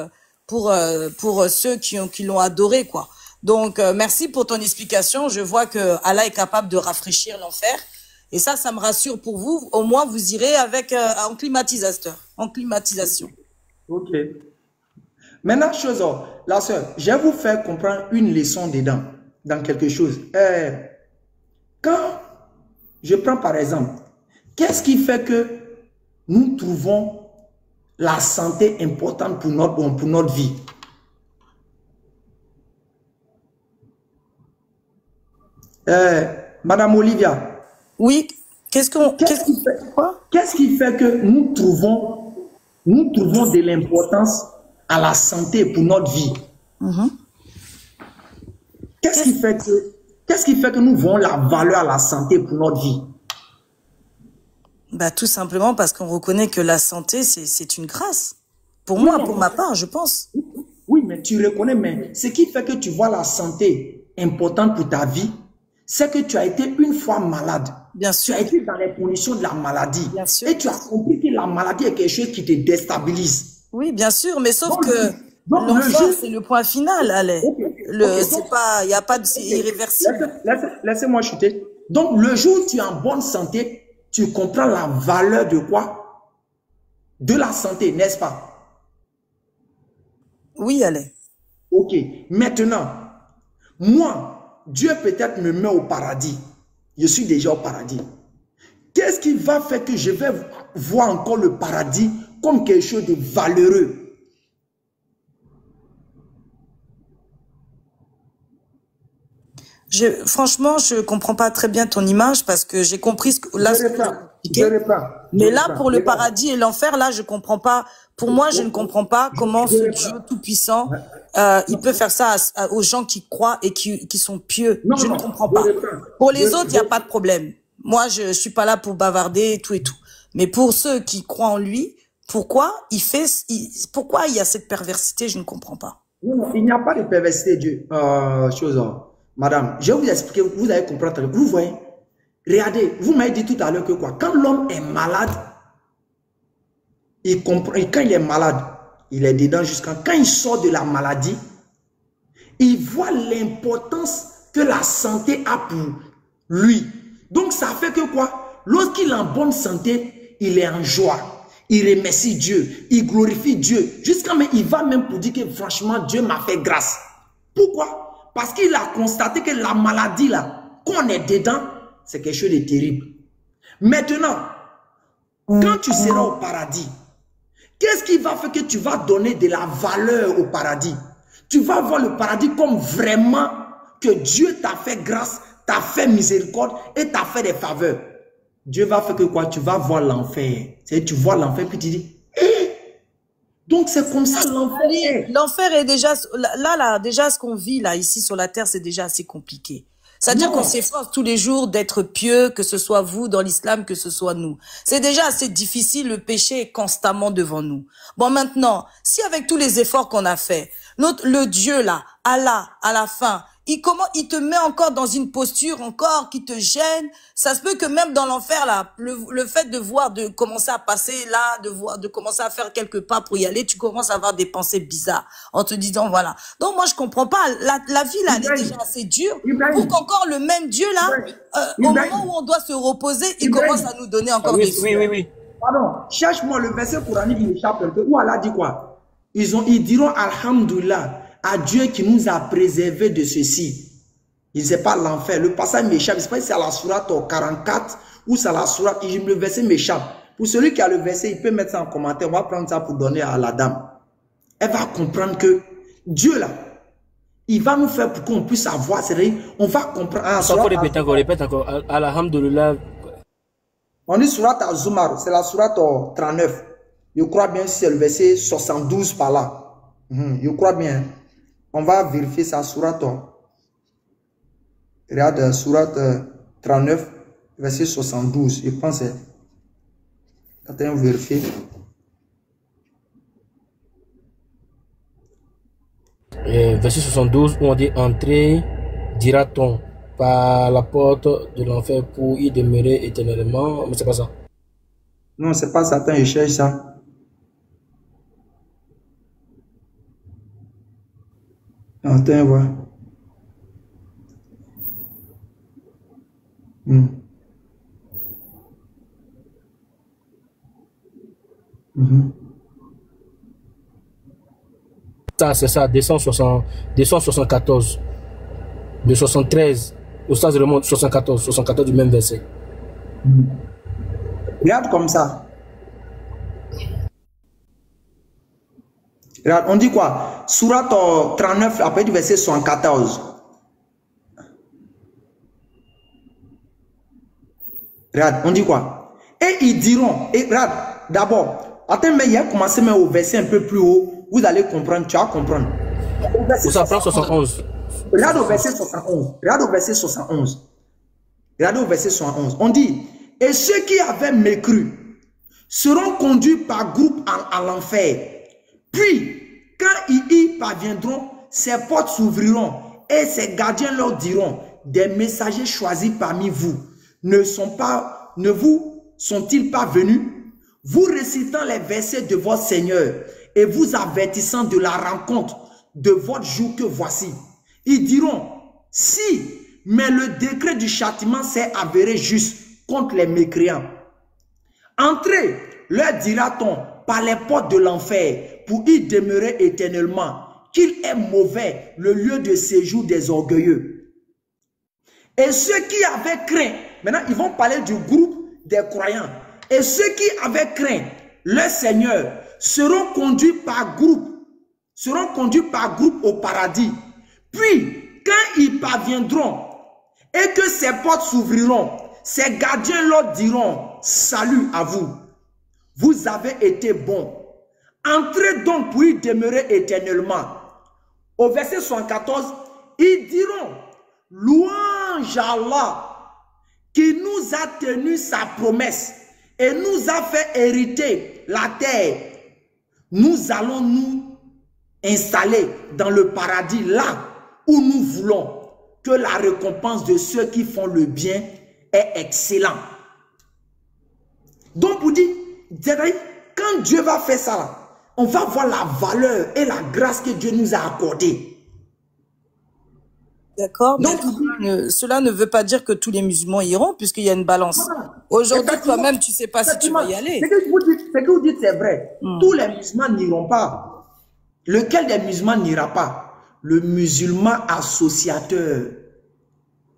ceux qui l'ont adoré, quoi. Donc, merci pour ton explication. Je vois que Allah est capable de rafraîchir l'enfer. Et ça me rassure pour vous. Au moins, vous irez avec en climatisation. Ok. Maintenant, la sœur, je vais vous faire comprendre une leçon dedans, dans quelque chose. Quand je prends par exemple, qu'est-ce qui fait que nous trouvons la santé importante pour notre vie? Madame Olivia. Oui, qu'est-ce qui fait que nous trouvons de l'importance à la santé pour notre vie? Qu'est-ce qui fait que nous voyons la valeur à la santé pour notre vie? Bah, tout simplement parce qu'on reconnaît que la santé, c'est une grâce. Pour moi, pour ma part, je pense. Oui, mais tu reconnais, mais ce qui fait que tu vois la santé importante pour ta vie, c'est que tu as été une fois malade. Bien sûr. Tu as été dans les conditions de la maladie. Bien sûr. Et tu as compris que la maladie est quelque chose qui te déstabilise. Oui, bien sûr, mais sauf que l'enfer, c'est le point final, allez. C'est pas, il n'y a pas de, c'est irréversible. Laissez-moi chuter. Donc, le jour où tu es en bonne santé, tu comprends la valeur de quoi? De la santé, n'est-ce pas? Oui, allez. Ok. Maintenant, moi, Dieu peut-être me met au paradis. Je suis déjà au paradis. Qu'est-ce qui va faire que je vais voir encore le paradis comme quelque chose de valeureux? Franchement, je comprends pas très bien ton image parce que j'ai compris ce que là. Mais là, pour le paradis et l'enfer, là, je comprends pas. Pour moi, je ne comprends pas comment ce Dieu tout-puissant, il peut faire ça aux gens qui croient et qui sont pieux. Je ne comprends pas. Pour les autres, il n'y a pas de problème. Moi, je suis pas là pour bavarder et tout et tout. Mais pour ceux qui croient en lui, pourquoi pourquoi il y a cette perversité? Je ne comprends pas. Non, il n'y a pas de perversité, Dieu. Madame, je vais vous expliquer, vous allez comprendre. Vous voyez, regardez, vous m'avez dit tout à l'heure que quoi? Quand l'homme est malade, il comprend, et quand il est malade, il est dedans jusqu'à quand il sort de la maladie, il voit l'importance que la santé a pour lui. Donc ça fait que quoi? Lorsqu'il est en bonne santé, il est en joie. Il remercie Dieu, il glorifie Dieu. Jusqu'à même, il va même pour dire que franchement, Dieu m'a fait grâce. Pourquoi? Parce qu'il a constaté que la maladie là, qu'on est dedans, c'est quelque chose de terrible. Maintenant, quand tu seras au paradis, qu'est-ce qui va faire que tu vas donner de la valeur au paradis? Tu vas voir le paradis comme vraiment que Dieu t'a fait grâce, t'a fait miséricorde et t'a fait des faveurs. Dieu va faire que quoi? Tu vas voir l'enfer. Tu vois l'enfer puis tu dis, donc c'est comme ça l'enfer. L'enfer est déjà, là, déjà ce qu'on vit là, ici sur la terre, c'est déjà assez compliqué. C'est-à-dire qu'on s'efforce tous les jours d'être pieux, que ce soit vous dans l'islam, que ce soit nous. C'est déjà assez difficile, le péché est constamment devant nous. Bon, maintenant, si avec tous les efforts qu'on a fait, le Dieu là, Allah, à la fin, il te met encore dans une posture encore qui te gêne. Ça se peut que même dans l'enfer là, le fait de voir, de commencer à passer là, de commencer à faire quelques pas pour y aller, tu commences à avoir des pensées bizarres en te disant voilà. Donc moi je comprends pas. La vie là, elle est déjà assez dure pour qu'encore le même Dieu là, au moment où on doit se reposer, il commence à nous donner encore des fruits. Oui. Pardon, cherche-moi le verset coranique qui m'échappe un peu. Où Allah dit quoi? Ils diront Alhamdoulilah à Dieu qui nous a préservés de ceci. Il ne sait pas l'enfer. Le passage m'échappe. Je ne sais pas si c'est à la sourate 44 ou c'est à la sourate. Le verset m'échappe. Pour celui qui a le verset, il peut mettre ça en commentaire. On va prendre ça pour donner à la dame. Elle va comprendre que Dieu là, il va nous faire pour qu'on puisse avoir. C'est-à-dire, on va comprendre. Répète encore. Alhamdulillah. On dit sourate Az-Zumar. C'est la sourate 39. Je crois bien que c'est le verset 72 par là. Je crois bien. On va vérifier ça, sourate. Regarde, sourate 39, verset 72. Je pense. Attends, vérifier. Verset 72, où on dit entrer, dira-t-on, par la porte de l'enfer pour y demeurer éternellement. Mais c'est pas ça. Non, c'est pas ça. Attends, je cherche ça. Attends, voilà. Ça, c'est ça, 274. De 73. Au stade remonte 74 du même verset. Regarde comme ça. Regarde, on dit quoi? Sourate 39, après du verset 74. Regarde, on dit quoi? Et ils diront, et regarde, d'abord, attends, mais il y a commencé même au verset un peu plus haut, vous allez comprendre, tu vas comprendre. Où ça prend 71. Regarde au verset 71. Regarde au verset 71. Regarde au verset 71. On dit, et ceux qui avaient mécru seront conduits par groupe à l'enfer. Puis, quand ils y parviendront, ces portes s'ouvriront et ces gardiens leur diront, des messagers choisis parmi vous ne vous sont-ils pas venus, vous récitant les versets de votre Seigneur et vous avertissant de la rencontre de votre jour que voici. Ils diront, si, mais le décret du châtiment s'est avéré juste contre les mécréants. Entrez, leur dira-t-on, par les portes de l'enfer, pour y demeurer éternellement, qu'il est mauvais le lieu de séjour des orgueilleux. Et ceux qui avaient craint, maintenant ils vont parler du groupe des croyants, et ceux qui avaient craint leur Seigneur seront conduits par groupe au paradis. Puis, quand ils parviendront, et que ses portes s'ouvriront. Ses gardiens leur diront, salut à vous. Vous avez été bons. Entrez donc pour y demeurer éternellement. Au verset 74, ils diront, louange à Allah qui nous a tenu sa promesse et nous a fait hériter la terre. Nous allons nous installer dans le paradis là où nous voulons, que la récompense de ceux qui font le bien est excellente. Donc vous dites, quand Dieu va faire ça là, on va voir la valeur et la grâce que Dieu nous a accordée. D'accord, mais cela ne veut pas dire que tous les musulmans iront, puisqu'il y a une balance. Aujourd'hui, toi-même, tu ne sais pas si tu vas y aller. Ce que vous dites, c'est vrai. Tous les musulmans n'iront pas. Lequel des musulmans n'ira pas? Le musulman associateur.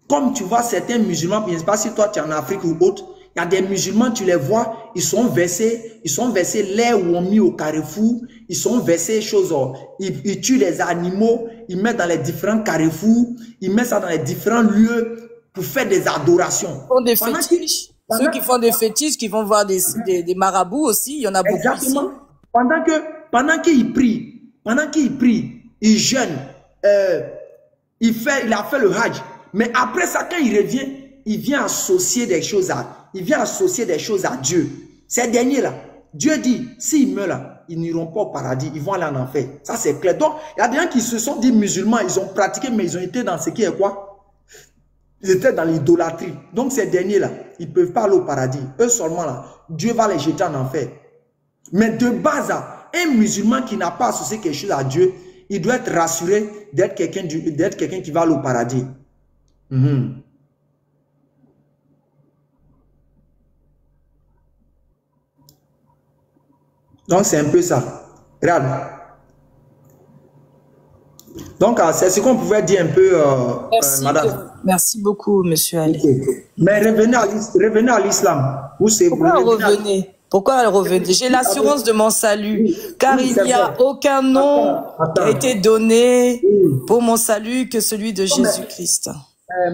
Comme tu vois certains musulmans, je ne sais pas si toi tu es en Afrique ou autre, il y a des musulmans, tu les vois, ils sont versés lait ou ont mis au carrefour, ils sont versés choses, ils tuent les animaux, ils mettent dans les différents carrefours, ils mettent ça dans les différents lieux pour faire des adorations. Ils font des fétiches. Ceux qui font des fétiches, qui vont voir des marabouts aussi, il y en a beaucoup. Exactement. Ici. Pendant qu'ils prient, ils jeûnent, il a fait le hajj. Mais après ça, quand il revient, il vient associer des choses à Dieu. Ces derniers-là, Dieu dit, s'ils meurent là, ils n'iront pas au paradis, ils vont aller en enfer. Ça, c'est clair. Donc, il y a des gens qui se sont dit musulmans, ils ont pratiqué, mais ils ont été dans ce qui est quoi? Ils étaient dans l'idolâtrie. Donc, ces derniers-là, ils ne peuvent pas aller au paradis. Eux seulement là, Dieu va les jeter en enfer. Mais de base, un musulman qui n'a pas associé quelque chose à Dieu, il doit être rassuré d'être quelqu'un qui va aller au paradis. Donc, c'est un peu ça. Regarde. Donc, c'est ce qu'on pouvait dire un peu, madame. Merci beaucoup, monsieur Ali. Okay. Mais revenez à l'islam. Pourquoi revenez? J'ai l'assurance de mon salut, car il n'y a aucun nom qui a été donné pour mon salut que celui de Jésus-Christ.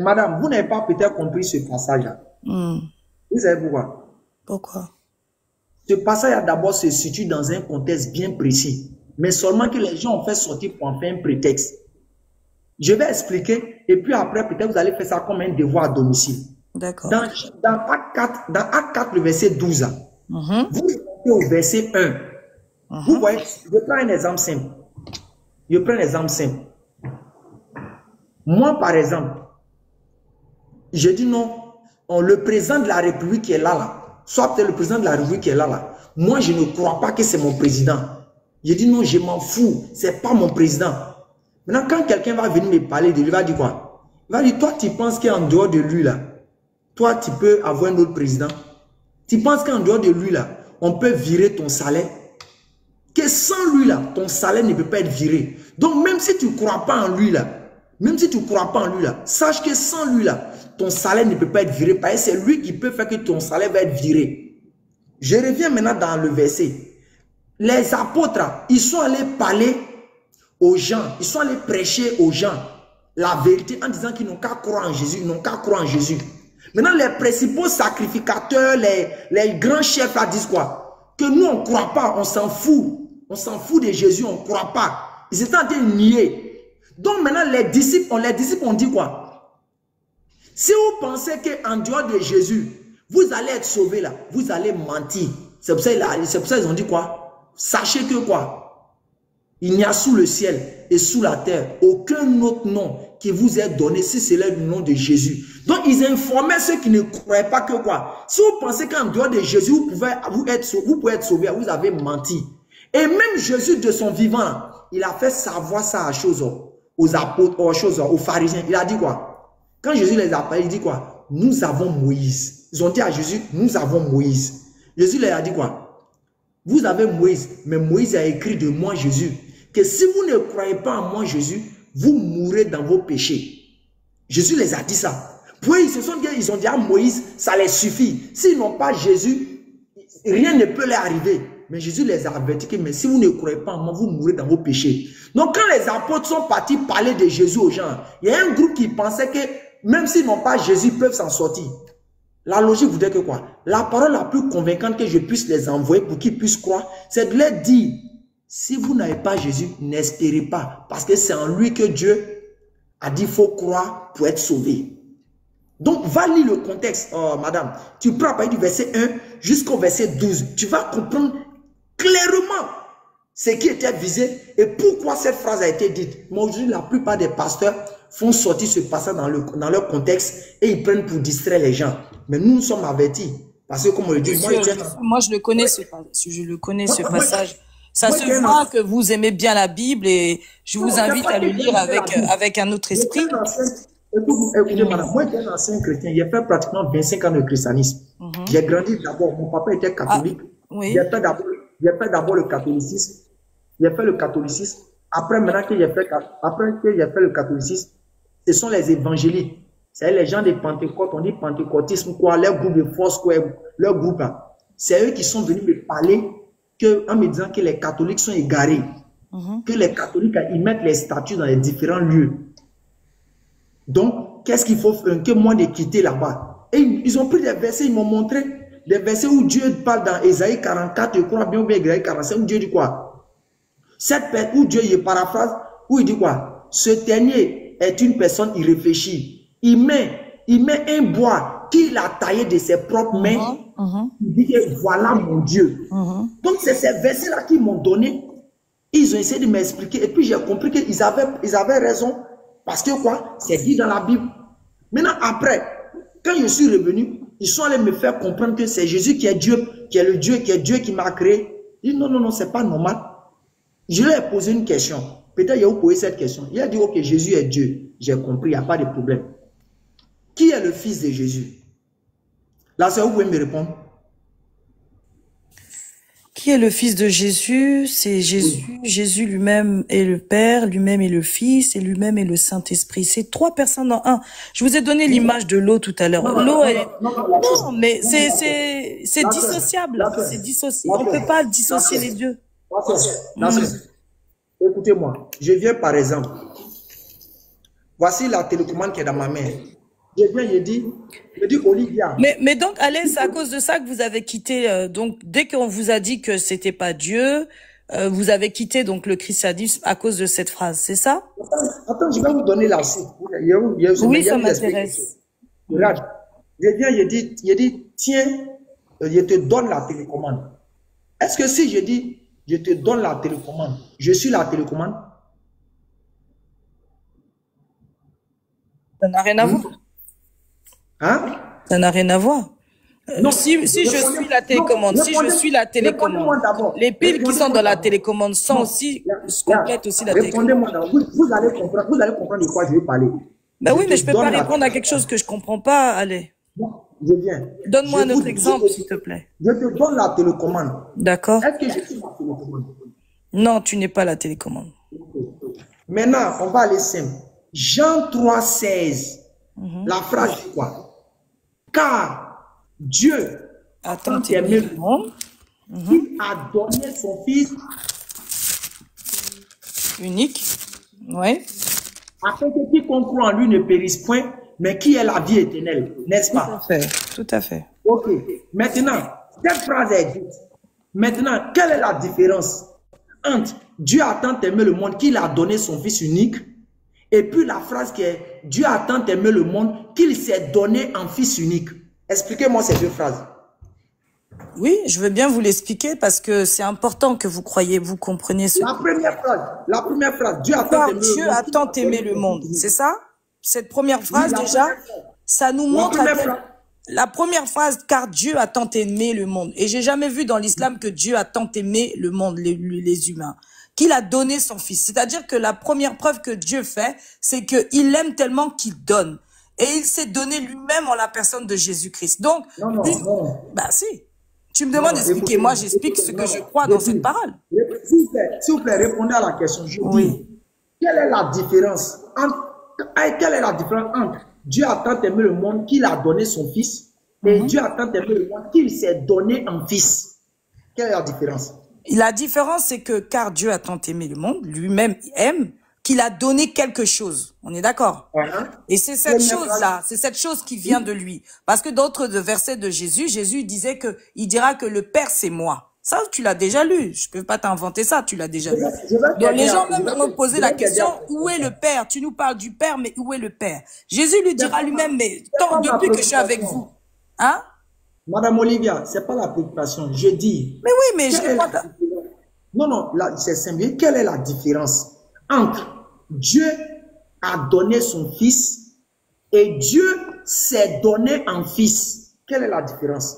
Madame, vous n'avez pas peut-être compris ce passage-là. Vous savez pourquoi? Pourquoi? Ce passage d'abord se situe dans un contexte bien précis, mais seulement que les gens ont fait sortir pour en faire un prétexte. Je vais expliquer et puis après peut-être vous allez faire ça comme un devoir à domicile. D'accord. Dans Acte 4, le verset 12, vous remontez au verset 1. Vous voyez, je prends un exemple simple. Moi, par exemple, je dis non, le président de la République qui est là, soit peut-être le président de la République qui est là, moi je ne crois pas que c'est mon président. Je dis non, je m'en fous, c'est pas mon président. Maintenant, quand quelqu'un va venir me parler de lui, il va dire quoi? Il va dire, toi tu penses qu'en dehors de lui là, toi tu peux avoir un autre président? Tu penses qu'en dehors de lui là, on peut virer ton salaire? Que sans lui là, ton salaire ne peut pas être viré. Donc même si tu ne crois pas en lui là, sache que sans lui là, ton salaire ne peut pas être viré, parce que c'est lui qui peut faire que ton salaire va être viré. Je reviens maintenant dans le verset. Les apôtres, ils sont allés parler aux gens, ils sont allés prêcher aux gens la vérité en disant qu'ils n'ont qu'à croire en Jésus, Maintenant, les principaux sacrificateurs, les grands chefs là disent quoi? Que nous, on ne croit pas, on s'en fout. On s'en fout de Jésus, on ne croit pas. Ils étaient en train de nier. Donc maintenant, les disciples ont dit quoi? Si vous pensez qu'en dehors de Jésus, vous allez être sauvés là, vous allez mentir. C'est pour ça qu'ils ont dit quoi? Sachez que quoi? Il n'y a sous le ciel et sous la terre aucun autre nom qui vous est donné si c'est le nom de Jésus. Donc ils informaient ceux qui ne croyaient pas que quoi? Si vous pensez qu'en dehors de Jésus, vous pouvez être sauvés, vous avez menti. Et même Jésus de son vivant, il a fait savoir ça aux apôtres, aux pharisiens. Il a dit quoi? Quand Jésus les a appelés, il dit quoi? Nous avons Moïse. Ils ont dit à Jésus, nous avons Moïse. Jésus leur a dit quoi? Vous avez Moïse, mais Moïse a écrit de moi, Jésus, que si vous ne croyez pas en moi, Jésus, vous mourrez dans vos péchés. Jésus les a dit ça. Puis ils ont dit à Moïse, ça les suffit. S'ils n'ont pas Jésus, rien ne peut leur arriver. Mais Jésus les a avertis que mais si vous ne croyez pas en moi, vous mourrez dans vos péchés. Donc quand les apôtres sont partis parler de Jésus aux gens, il y a un groupe qui pensait que même s'ils n'ont pas Jésus, ils peuvent s'en sortir. La logique voudrait que quoi? La parole la plus convaincante que je puisse les envoyer pour qu'ils puissent croire, c'est de leur dire, si vous n'avez pas Jésus, n'espérez pas. Parce que c'est en lui que Dieu a dit, il faut croire pour être sauvé. Donc, va lire le contexte, madame. Tu prends à partir du verset 1 jusqu'au verset 12. Tu vas comprendre clairement ce qui était visé et pourquoi cette phrase a été dite. Mais aujourd'hui, la plupart des pasteurs font sortir ce passage dans leur contexte et ils prennent pour distraire les gens. Mais nous sommes avertis. Parce que comme on le dit, moi je le connais, ce passage. Ça se voit que vous aimez bien la Bible et je vous invite à le lire avec un autre esprit. Écoutez, madame, moi j'étais un ancien chrétien, j'ai fait pratiquement 25 ans de christianisme. J'ai grandi d'abord, mon papa était catholique. J'ai fait d'abord le catholicisme. J'ai fait le catholicisme. Après, maintenant que j'ai fait le catholicisme, ce sont les évangéliques. C'est les gens des Pentecôtes, on dit pentecôtisme, quoi, leur groupe de force, quoi, leur groupe là. C'est eux qui sont venus me parler en me disant que les catholiques sont égarés. Que les catholiques, ils mettent les statues dans les différents lieux. Donc, qu'est-ce qu'il faut faire? Que moi de quitter là-bas. Et ils ont pris des versets, ils m'ont montré des versets où Dieu parle dans Ésaïe 44, je crois bien, ou bien Ésaïe 45, où Dieu dit quoi? Où Dieu y paraphrase, où il dit quoi? Ce dernier est une personne irréfléchie. Il met un bois qu'il a taillé de ses propres mains. Il dit que voilà mon Dieu. Donc, c'est ces versets-là qu'ils m'ont donné. Ils ont essayé de m'expliquer. Et puis, j'ai compris qu'ils avaient raison. Parce que quoi? C'est dit dans la Bible. Maintenant, après, quand je suis revenu, ils sont allés me faire comprendre que c'est Jésus qui est Dieu, qui est le Dieu, qui est Dieu qui m'a créé. Je dis non, non, non, c'est pas normal. Je leur ai posé une question. Peut-être il a posé cette question. Il a dit, ok, Jésus est Dieu. J'ai compris, il n'y a pas de problème. Qui est le fils de Jésus? Là, c'est où vous pouvez me répondre? Qui est le fils de Jésus? C'est Jésus. Oui. Jésus lui-même est le Père, lui-même est le Fils et lui-même est le Saint-Esprit. C'est trois personnes en un. Je vous ai donné l'image de l'eau tout à l'heure. L'eau est... Non, mais c'est dissociable. C'est dissociable. On ne peut pas dissocier les deux. Écoutez-moi, je viens par exemple. Voici la télécommande qui est dans ma main. Je viens, je dis Olivia. Mais donc, Alain, c'est à cause de ça que vous avez quitté, donc, dès qu'on vous a dit que c'était pas Dieu, vous avez quitté, donc, le christianisme à cause de cette phrase, c'est ça? Attends, je vais vous donner la suite. Oui, ça m'intéresse. Regarde, je viens, je dis, tiens, je te donne la télécommande. Est-ce que si je dis, je te donne la télécommande, je suis la télécommande? Ça n'a rien à voir. Hein? Ça n'a rien à voir. Non, si je suis la télécommande, si je suis la télécommande, les piles qui sont dans la télécommande sont aussi, complètent aussi la télécommande. Répondez-moi, vous allez comprendre de quoi je vais parler. Ben oui, mais je peux pas répondre à quelque chose que je comprends pas, allez. Je viens. Donne-moi un autre exemple, s'il te plaît. Je te donne la télécommande. D'accord. Est-ce que je suis la télécommande? Non, tu n'es pas la télécommande. Maintenant, on va aller simple. Jean 3,16. La phrase dit quoi? Car Dieu a tant aimé le monde qu'il a donné son Fils unique, oui, afin que quiconque croit en lui ne périsse point, mais qui ait la vie éternelle, n'est-ce pas? Tout à fait, tout à fait. Ok, maintenant, cette phrase est dite. Maintenant, quelle est la différence entre Dieu a tant aimé le monde qu'il a donné son Fils unique et puis la phrase qui est « Dieu a tant aimé le monde qu'il s'est donné en Fils unique ». Expliquez-moi ces deux phrases. Oui, je veux bien vous l'expliquer parce que c'est important que vous compreniez ce... La première phrase, Dieu a tant aimé le monde. C'est ça? Cette première phrase, déjà, ça nous montre... La première phrase, car Dieu a tant aimé le monde. Et j'ai jamais vu dans l'islam que Dieu a tant aimé le monde, les humains. Qu'il a donné son Fils. C'est-à-dire que la première preuve que Dieu fait, c'est qu'il aime tellement qu'il donne. Et il s'est donné lui-même en la personne de Jésus-Christ. Donc, bah si. Tu me demandes d'expliquer. Moi, j'explique ce que je crois dans cette parole. S'il vous plaît, répondez à la question. Quelle est la différence entre Dieu a tant aimé le monde qu'il a donné son Fils et Dieu a tant aimé le monde qu'il s'est donné en Fils? Quelle est la différence? La différence, c'est que car Dieu a tant aimé le monde, lui-même aime, qu'il a donné quelque chose. On est d'accord? Et c'est cette chose-là, c'est cette chose qui vient de lui. Parce que d'autres versets de Jésus, Jésus disait que il dira que le Père, c'est moi. Ça, tu l'as déjà lu. Je peux pas t'inventer ça, tu l'as déjà lu. Donc, les gens même me posaient la question, où est le Père? Tu nous parles du Père, mais où est le Père? Jésus lui dira lui-même, mais depuis que je suis avec vous. Hein? Madame Olivia, c'est pas la préoccupation. Je dis. Mais oui, mais je ne pas. Non, non, là, c'est simple. Quelle est la différence entre Dieu a donné son fils et Dieu s'est donné un fils? Quelle est la différence?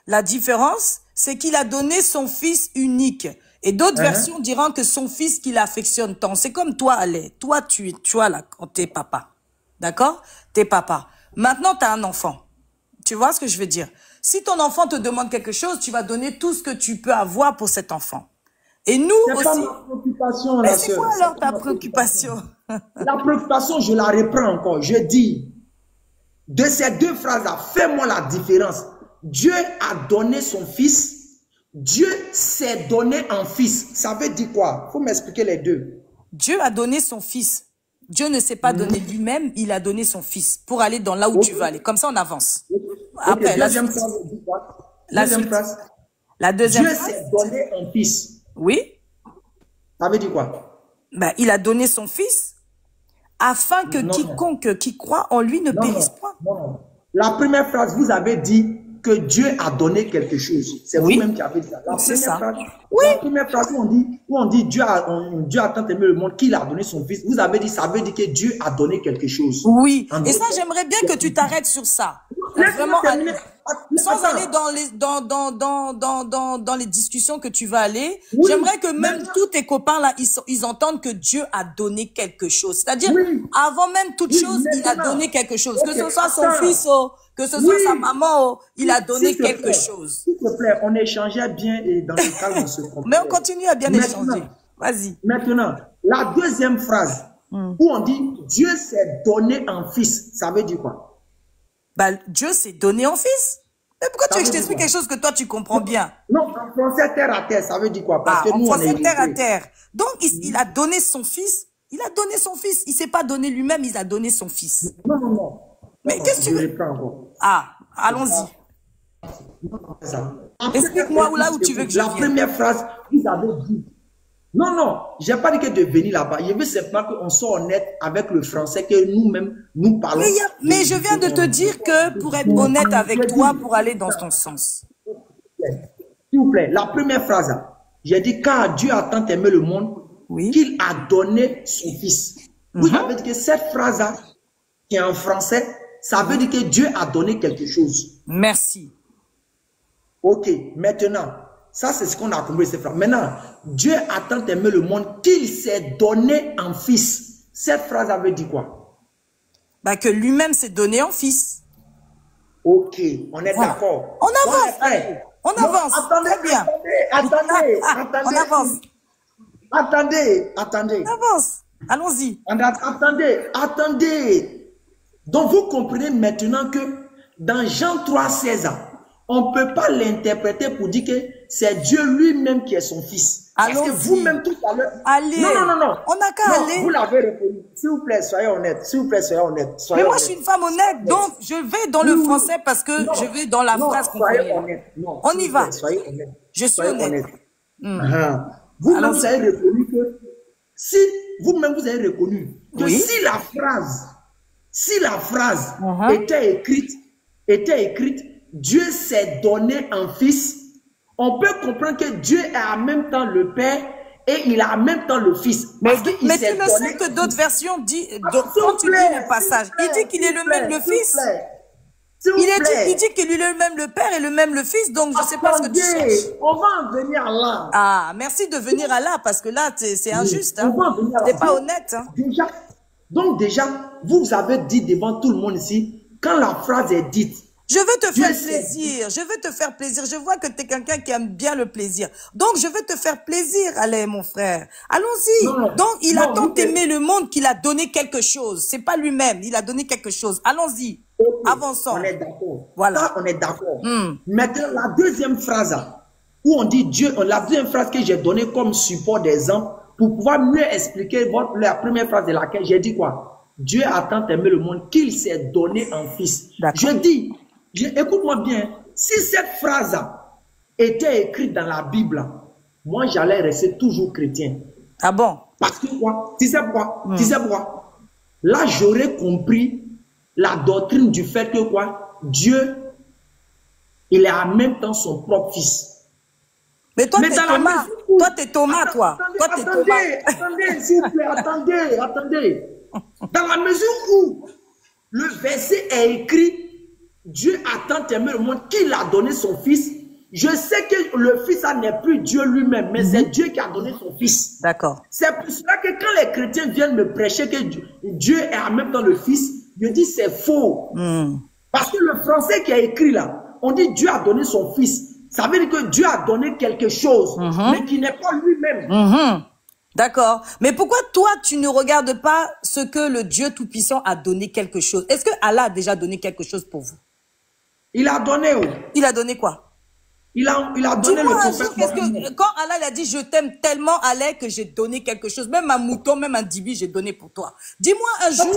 La différence, c'est qu'il a donné son fils unique. Et d'autres versions diront que son fils qu'il affectionne tant. C'est comme toi, Alain. Toi, tu as là, t'es papa. D'accord? T'es papa. Maintenant, tu as un enfant. Tu vois ce que je veux dire? Si ton enfant te demande quelque chose, tu vas donner tout ce que tu peux avoir pour cet enfant. Et nous aussi. C'est pas ma préoccupation, mais c'est quoi alors ta préoccupation? La préoccupation, je la reprends encore. Je dis, de ces deux phrases-là, fais-moi la différence. Dieu a donné son fils. Dieu s'est donné un fils. Ça veut dire quoi? Il faut m'expliquer les deux. Dieu a donné son fils. Dieu ne s'est pas donné lui-même, il a donné son fils pour aller dans là où tu veux aller. Comme ça, on avance. Après, la deuxième phrase. La deuxième Dieu phrase. s'est donné un fils. Oui. Ça veut dire quoi? Ben, il a donné son fils afin que quiconque qui croit en lui ne périsse point. Non. La première phrase, vous avez dit que Dieu a donné quelque chose. C'est vous-même qui avez dit ça. C'est ça. La première phrase où on dit Dieu a tant aimé le monde qu'il a donné son fils. Vous avez dit, ça veut dire que Dieu a donné quelque chose. Oui. Et ça, j'aimerais bien que tu t'arrêtes sur ça. Vraiment, sans aller dans les discussions que tu vas aller, j'aimerais que même tous tes copains là, ils entendent que Dieu a donné quelque chose. C'est-à-dire, avant même toute chose, il a donné quelque chose. Que ce soit son fils, que ce soit sa maman, il a donné quelque chose. S'il te plaît, on échangeait bien et dans le calme, on se comprend. Mais on continue à bien échanger. Vas-y. Maintenant, la deuxième phrase, où on dit Dieu s'est donné un fils, ça veut dire quoi? Bah, Dieu s'est donné en fils. Mais pourquoi tu veux que je t'explique quelque chose que toi, tu comprends bien? Non, en français, terre à terre, ça veut dire quoi? Parce que en nous, français, on est terre à terre. Donc, il a donné son fils. Il a donné son fils. Il ne s'est pas donné lui-même, il a donné son fils. Non. Mais qu'est-ce que tu veux? Allons-y. Explique-moi là où tu veux que je vienne. La première phrase, vous avez dit. Non, je n'ai pas dit que de venir là-bas. Je veux simplement qu'on soit honnête avec le français, que nous-mêmes, nous parlons. Mais je viens de te dire que pour être honnête avec toi, pour aller dans ton sens. S'il vous plaît, la première phrase, j'ai dit, car Dieu a tant aimé le monde, qu'il a donné son fils. Vous avez dit que cette phrase-là, qui est en français, ça veut dire que Dieu a donné quelque chose. Merci. Ok, maintenant, ça c'est ce qu'on a compris cette phrase. Maintenant, Dieu a tant aimé le monde qu'il s'est donné un fils. Cette phrase veut dire quoi? Bah, que lui-même s'est donné en fils. Ok, on est d'accord. On avance. On avance. Attendez, très bien. Attendez. On avance. Attendez. On avance. Allons-y. Attendez. Donc vous comprenez maintenant que dans Jean 3,16, on ne peut pas l'interpréter pour dire que c'est Dieu lui-même qui est son fils. Parce que vous-même tout à l'heure... Allez. Non. On n'a qu'à aller. Vous l'avez reconnu. S'il vous plaît, soyez honnête. Mais moi, je suis une femme honnête, donc je vais dans le français parce que je vais dans la phrase qu'on connaît. On y va. Soyez honnête. Je suis honnête. Vous-même, vous avez reconnu que... Vous-même, vous avez reconnu que si la phrase était écrite, Dieu s'est donné un fils, on peut comprendre que Dieu est en même temps le Père et il a en même temps le Fils. Mais tu le sais que d'autres versions disent, quand tu lis le passage, il dit qu'il est le même le Fils. Il dit qu'il est le même le Père et le même le Fils, donc je ne sais pas ce que tu cherches. On va en venir là. Ah, merci de venir à là, parce que là, c'est injuste. Hein. T'es pas honnête. Hein. Déjà, vous avez dit devant tout le monde ici, quand la phrase est dite, je veux te faire plaisir. Je veux te faire plaisir. Je vois que tu es quelqu'un qui aime bien le plaisir. Donc, je veux te faire plaisir, Alain, mon frère. Allons-y. Donc, il a tant aimé le monde qu'il a donné quelque chose. C'est pas lui-même. Il a donné quelque chose. Allons-y. Avançons. On est d'accord. Voilà. Ça, on est d'accord. Maintenant, la deuxième phrase, où on dit Dieu, la deuxième phrase que j'ai donnée comme support d'exemple, pour pouvoir mieux expliquer la première phrase de laquelle j'ai dit quoi? Dieu a tant aimé le monde qu'il s'est donné un fils. Je dis, écoute-moi bien, si cette phrase était écrite dans la Bible, moi j'allais rester toujours chrétien. Ah bon? Parce que quoi? Tu sais pourquoi? Tu sais pourquoi? Là, j'aurais compris la doctrine du fait que quoi? Dieu, il est en même temps son propre fils. Mais toi, t'es Thomas. Toi, t'es Thomas, toi. Attendez, s'il vous plaît, attendez. Dans la mesure où le verset est écrit, Dieu a tant aimé le monde qu'il a donné son fils. Je sais que le fils n'est plus Dieu lui-même, mais c'est Dieu qui a donné son fils. D'accord. C'est pour cela que quand les chrétiens viennent me prêcher que Dieu est en même temps le fils, je dis c'est faux. Parce que le français qui est écrit là, on dit Dieu a donné son fils. Ça veut dire que Dieu a donné quelque chose, mais qui n'est pas lui-même. D'accord. Mais pourquoi toi, tu ne regardes pas ce que le Dieu Tout-Puissant a donné quelque chose? Est-ce que Allah a déjà donné quelque chose pour vous? Il a donné, oui. Il a donné quoi? Il a donné le prophète. Quand Allah il a dit, je t'aime tellement, Allah, que j'ai donné quelque chose, même un mouton, même un dibi, j'ai donné pour toi. Dis-moi un jour,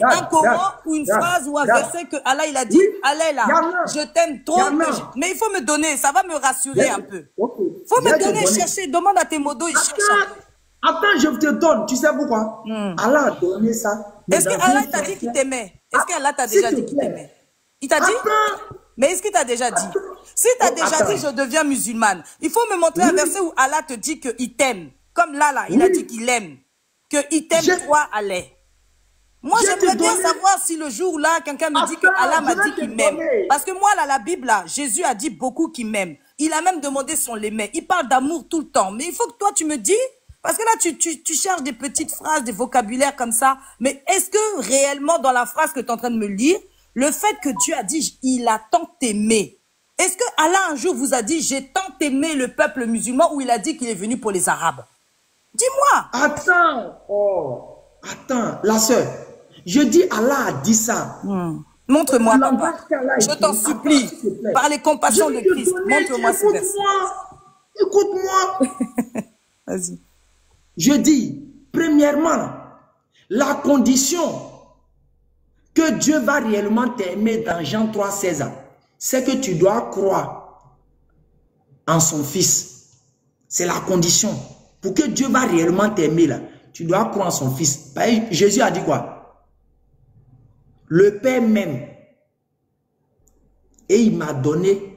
un Coran ou une phrase ou un verset que Allah il a dit, Allah là, je t'aime trop, mais il faut me donner, ça va me rassurer un peu. Il faut me donner, chercher, demande à tes modos, ils cherchent. Attends, je te donne, tu sais pourquoi? Allah a donné ça. Est-ce que Allah t'a dit qu'il t'aimait? Est-ce que Allah t'a déjà dit qu'il t'aimait? Il t'a dit? Mais est-ce qu'il t'a déjà dit? Si tu as déjà dit, je deviens musulmane, il faut me montrer un verset où Allah te dit qu'il t'aime. Comme là, il a dit qu'il aime. Qu'il t'aime, toi, Allah. Moi, j'aimerais bien savoir si le jour-là, quelqu'un me dit que Allah m'a dit qu'il m'aime. Parce que moi, là, la Bible, là, Jésus a dit beaucoup qu'il m'aime. Il a même demandé si on l'aimait. Il parle d'amour tout le temps. Mais il faut que toi, tu me dis, parce que là, tu cherches des petites phrases, des vocabulaires comme ça. Mais est-ce que réellement, dans la phrase que tu es en train de me lire, le fait que Dieu a dit, il a tant aimé. Est-ce que Allah un jour vous a dit, j'ai tant aimé le peuple musulman, ou il a dit qu'il est venu pour les Arabes? Dis-moi. Attends, la sœur. Je dis, Allah a dit ça. Montre-moi, papa. Je t'en supplie. Par les compassions de Christ, montre-moi ce verset. Écoute-moi. Vas-y. Je dis, premièrement, la condition que Dieu va réellement t'aimer dans Jean 3,16, c'est que tu dois croire en son fils. C'est la condition. Pour que Dieu va réellement t'aimer, là, tu dois croire en son fils. Jésus a dit quoi? Le Père m'aime et il m'a donné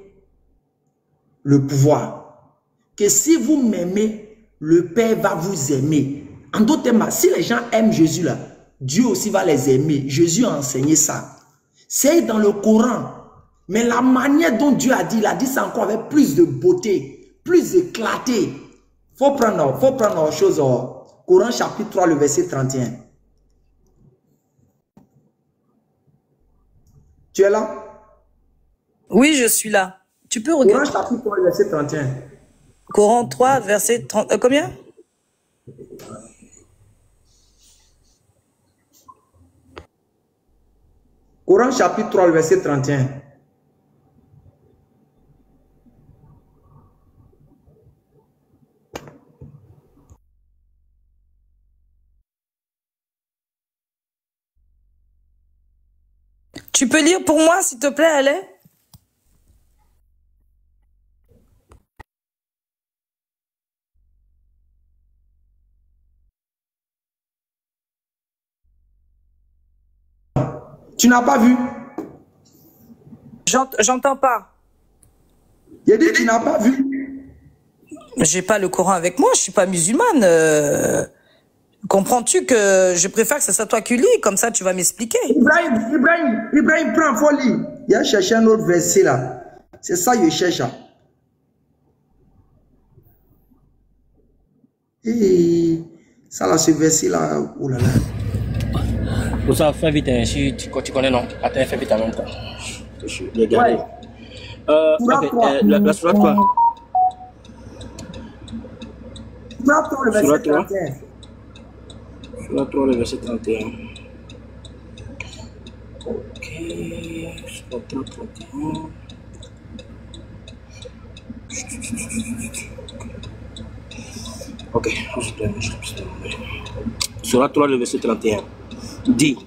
le pouvoir. Que si vous m'aimez, le Père va vous aimer. En d'autres termes, si les gens aiment Jésus, là, Dieu aussi va les aimer. Jésus a enseigné ça. C'est dans le Coran. Mais la manière dont Dieu a dit, il a dit ça encore avec plus de beauté, plus éclaté. Faut prendre autre chose. Coran chapitre 3, le verset 31. Tu es là? Oui, je suis là. Tu peux regarder. Coran chapitre 3, verset 31. Coran 3, verset 30. Combien? Coran chapitre 3, le verset 31. Tu peux lire pour moi, s'il te plaît, Alain? Tu n'as pas vu? J'entends pas. Il a dit tu n'as pas vu. J'ai pas le Coran avec moi, je suis pas musulmane. Comprends-tu que je préfère que ce soit toi qui lis, comme ça tu vas m'expliquer. Ibrahim, prends folie. Il a cherché un autre verset là. C'est ça qu'il cherche. Et ça là, ce verset là, oh là là. Pour ça, fais vite, si tu connais, non. Attends, fais vite en même temps. Je vais regarder. Ouais. La surat quoi? Surat 3, le verset 31. Surat 3, le verset 31. Ok. Surat 3, 31. Ok. Surat 3, le verset 31. Dit,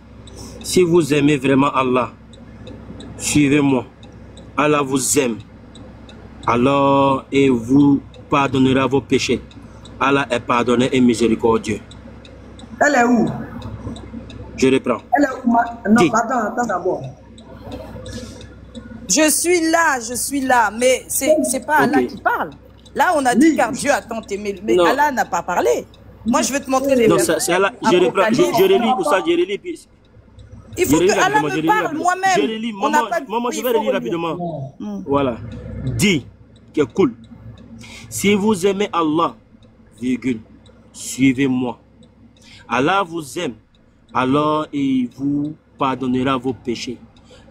si vous aimez vraiment Allah, suivez-moi. Allah vous aime. Alors, et vous pardonnera vos péchés. Allah est pardonneur et miséricordieux. Elle est où? Je reprends. Elle est où? Non, attends d'abord. Je suis là, mais c'est pas Allah qui parle. Là, on a dit car Dieu a tant aimé, mais Non. Allah n'a pas parlé. Moi, je vais te montrer les Non, versets. c'est Allah. Je reprends. Je relis pour ça, je relis. Puis... Il faut que Allah me parle moi-même. Je relis. Maman, je vais relire rapidement. Voilà. Dit, qui est cool. Si vous aimez Allah, virgule, suivez-moi. Allah vous aime, alors il vous pardonnera vos péchés.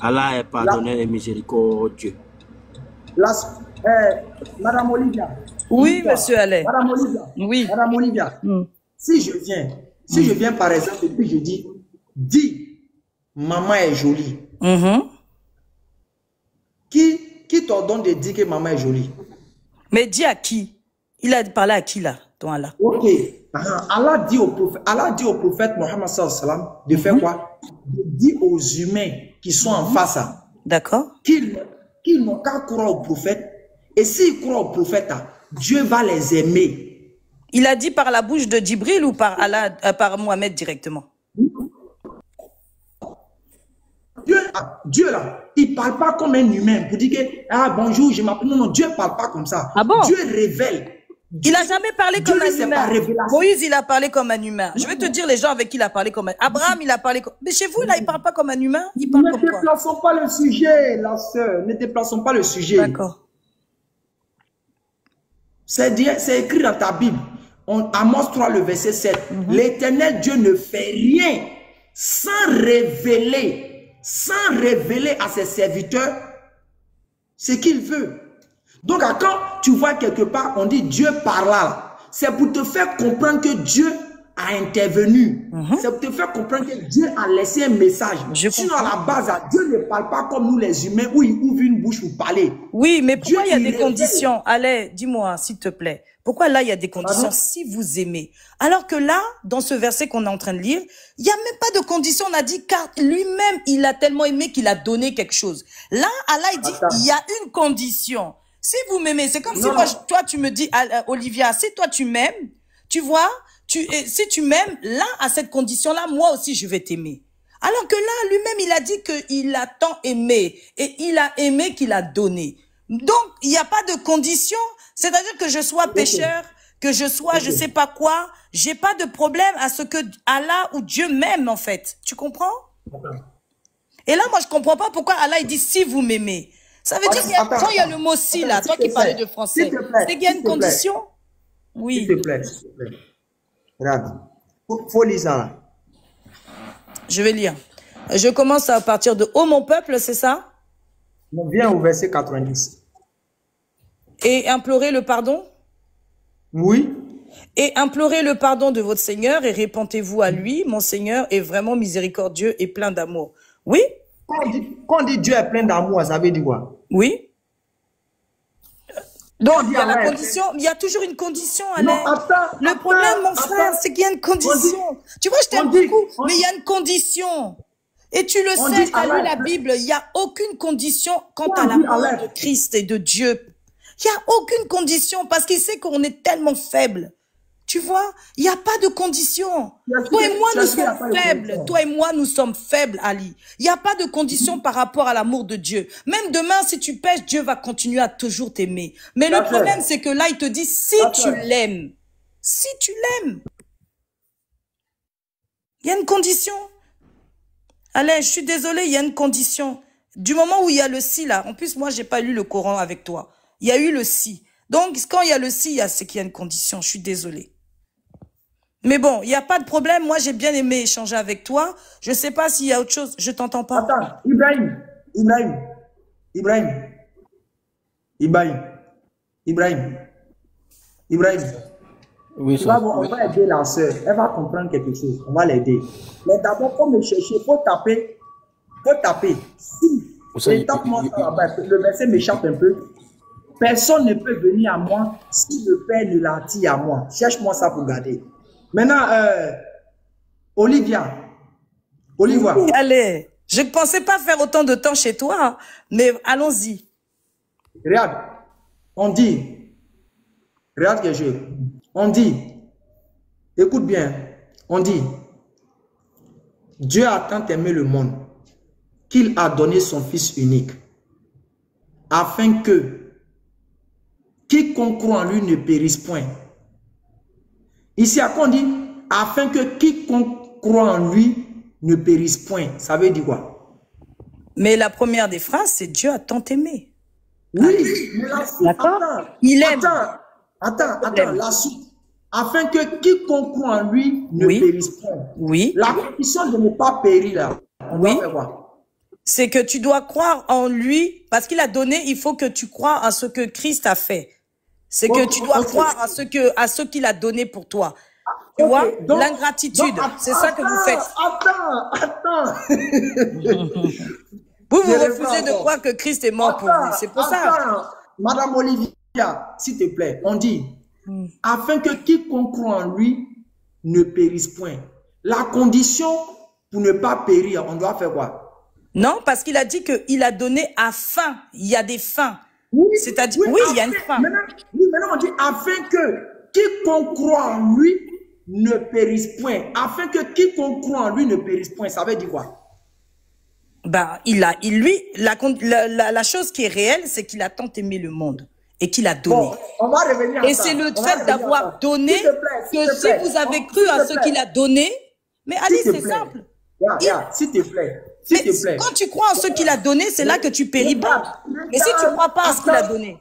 Allah est pardonneur et miséricordieux. Madame Olivia. Oui, monsieur Alain. Madame Olivia. Oui. Madame Olivia. Si je viens par exemple et puis je dis, maman est jolie. Qui t'ordonne de dire que maman est jolie? Mais dis à qui? Il a parlé à qui là, ton Allah? Ok. Allah dit au prophète Mohammed sallallahu alayhi wa sallam de faire quoi? De dire aux humains qui sont en face, d'accord, qu'ils n'ont qu'à croire au prophète. Et s'ils croient au prophète, Dieu va les aimer. Il a dit par la bouche de Djibril ou par Allah, par Mohamed directement? Dieu là, il ne parle pas comme un humain pour dire que ah bonjour, je m'appelle. Non, Dieu ne parle pas comme ça. Ah bon? Dieu révèle. Il n'a jamais parlé comme un humain. Révélation. Moïse, il a parlé comme un humain. Je vais te dire les gens avec qui il a parlé comme un... Abraham, il a parlé comme... Mais chez vous, là, il ne parle pas comme un humain. Il parle comme quoi? Ne déplaçons pas le sujet, la sœur. Ne déplaçons pas le sujet. D'accord. C'est écrit dans ta Bible. Amos 3, le verset 7. L'Éternel Dieu ne fait rien sans révéler à ses serviteurs ce qu'il veut. Donc, quand tu vois quelque part, on dit Dieu parla, c'est pour te faire comprendre que Dieu a intervenu. C'est pour te faire comprendre que Dieu a laissé un message. Sinon, à la base, Dieu ne parle pas comme nous les humains où il ouvre une bouche pour parler. Oui, mais pourquoi il y a des conditions? Allez, dis-moi, s'il te plaît. Pourquoi là, il y a des conditions si vous aimez? Alors que là, dans ce verset qu'on est en train de lire, il n'y a même pas de condition. On a dit, car lui-même, il a tellement aimé qu'il a donné quelque chose. Là, Allah, il dit, il y a une condition. Si vous m'aimez, c'est comme si moi, toi, tu me dis, Olivia, si toi, tu m'aimes, tu vois, si tu m'aimes, là, à cette condition-là, moi aussi, je vais t'aimer. Alors que là, lui-même, il a dit qu'il a tant aimé. Et il a aimé qu'il a donné. Donc, il n'y a pas de condition. C'est-à-dire que je sois pécheur, que je sois je sais pas quoi. J'ai pas de problème à ce que Allah ou Dieu m'aime, en fait. Tu comprends? Et là, moi, je comprends pas pourquoi Allah, il dit, si vous m'aimez. Ça veut dire quand il y a le mot si, là, toi qui parlais de français, c'est qu'il y a une condition? Oui. S'il te plaît. Regarde. Faut lire ça là. Je vais lire. Je commence à partir de « Oh mon peuple », c'est ça? On vient au verset 90. Et implorer le pardon? Oui. Et implorez le pardon de votre Seigneur et répentez-vous à lui. Mon Seigneur est vraiment miséricordieux et plein d'amour. Oui? Quand on dit Dieu est plein d'amour, ça veut dire quoi? Oui. Donc, il y a la condition, il y a toujours une condition, Alain. Le problème, mon frère, c'est qu'il y a une condition. Tu vois, je t'aime beaucoup, mais il y a une condition. Et tu le sais, tu as lu la Bible, il n'y a aucune condition quant à l'amour de Christ et de Dieu. Il n'y a aucune condition parce qu'il sait qu'on est tellement faible. Tu vois, il n'y a pas de condition. Toi et moi, nous sommes faibles. Toi et moi, nous sommes faibles, Ali. Il n'y a pas de condition par rapport à l'amour de Dieu. Même demain, si tu pêches, Dieu va continuer à toujours t'aimer. Mais le problème, c'est que là, il te dit, si tu l'aimes, si tu l'aimes, il y a une condition. Alain, je suis désolée, il y a une condition. Du moment où il y a le si, là, en plus, moi, j'ai pas lu le Coran avec toi. Il y a eu le si. Donc, quand il y a le si, c'est qu'il y a une condition. Je suis désolée. Mais bon, il n'y a pas de problème. Moi, j'ai bien aimé échanger avec toi. Je ne sais pas s'il y a autre chose. Je t'entends pas. Attends, Ibrahim. Oui, ça. On va aider la sœur. Elle va comprendre quelque chose. On va l'aider. Mais d'abord, pour me chercher, il faut taper. Si. Et tape-moi ça là-bas. Le verset m'échappe un peu. personne ne peut venir à moi si le Père ne l'attire à moi. Cherche-moi ça pour garder. Maintenant, Olivia. Oui, allez, je ne pensais pas faire autant de temps chez toi, mais allons-y. Regarde, on dit, regarde que on dit, écoute bien, on dit, Dieu a tant aimé le monde qu'il a donné son Fils unique, afin que quiconque croit en lui ne périsse point. Ici, à quoi on dit, afin que quiconque croit en lui ne périsse point. Ça veut dire quoi? Mais la première des phrases, c'est Dieu a tant aimé. Oui, mais la suite, il aime. Attends, la suite. Afin que quiconque croit en lui ne périsse point. Oui. La condition de ne pas périr là, on doit faire quoi? C'est que tu dois croire en lui, parce qu'il a donné, il faut que tu crois à ce que Christ a fait. C'est que tu dois croire à ce qu'il a donné pour toi. Tu vois, l'ingratitude, c'est ça que vous faites. Attends. Vous refusez de croire que Christ est mort pour vous. C'est pour ça. Madame Olivia, s'il te plaît, on dit, afin que quiconque croit en lui ne périsse point. La condition pour ne pas périr, on doit faire quoi? Non, parce qu'il a dit qu'il a donné à fin. Il y a des fins. C'est-à-dire, il y a une fin. Maintenant, on dit, afin que quiconque croit en lui ne périsse point. Afin que quiconque croit en lui ne périsse point. Ça veut dire quoi? Ben, la chose qui est réelle, c'est qu'il a tant aimé le monde et qu'il a donné. Bon, on va revenir à ça. Et c'est le fait d'avoir donné que si vous avez cru à ce qu'il a donné, mais Ali, c'est simple. S'il te plaît. Quand tu crois en ce qu'il a donné, c'est là que tu péris pas. Mais si tu ne crois pas à ce qu'il a donné.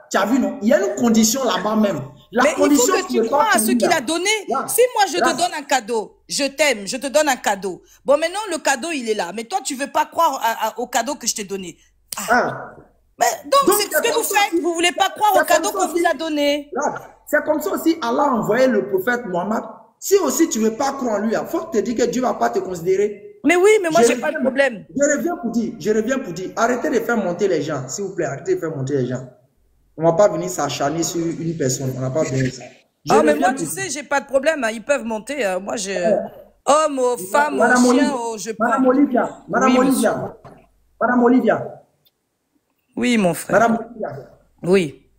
Tu as vu, non? Il y a une condition là-bas même. Mais il faut que tu crois à ce qu'il a donné. Si moi je te donne un cadeau, je t'aime, je te donne un cadeau. Bon, maintenant le cadeau il est là. Mais toi tu veux pas croire au cadeau que je t'ai donné. Mais donc c'est ce que vous faites. Vous voulez pas croire au cadeau qu'on vous a donné. C'est comme ça aussi Allah a envoyé le prophète Mohammed. Si aussi tu veux pas croire en lui, il faut te dire que Dieu va pas te considérer. Mais oui, mais moi j'ai pas de problème. Je reviens pour dire, arrêtez de faire monter les gens, s'il vous plaît, arrêtez de faire monter les gens. On va pas venir s'acharner sur une personne. On n'a pas besoin de ça. Mais moi, tu sais, j'ai pas de problème. Ils peuvent monter. Moi, j'ai homme, aux femmes, aux chiens, je prends. Madame Olivia. Oui, mon frère. Madame Olivia. Oui.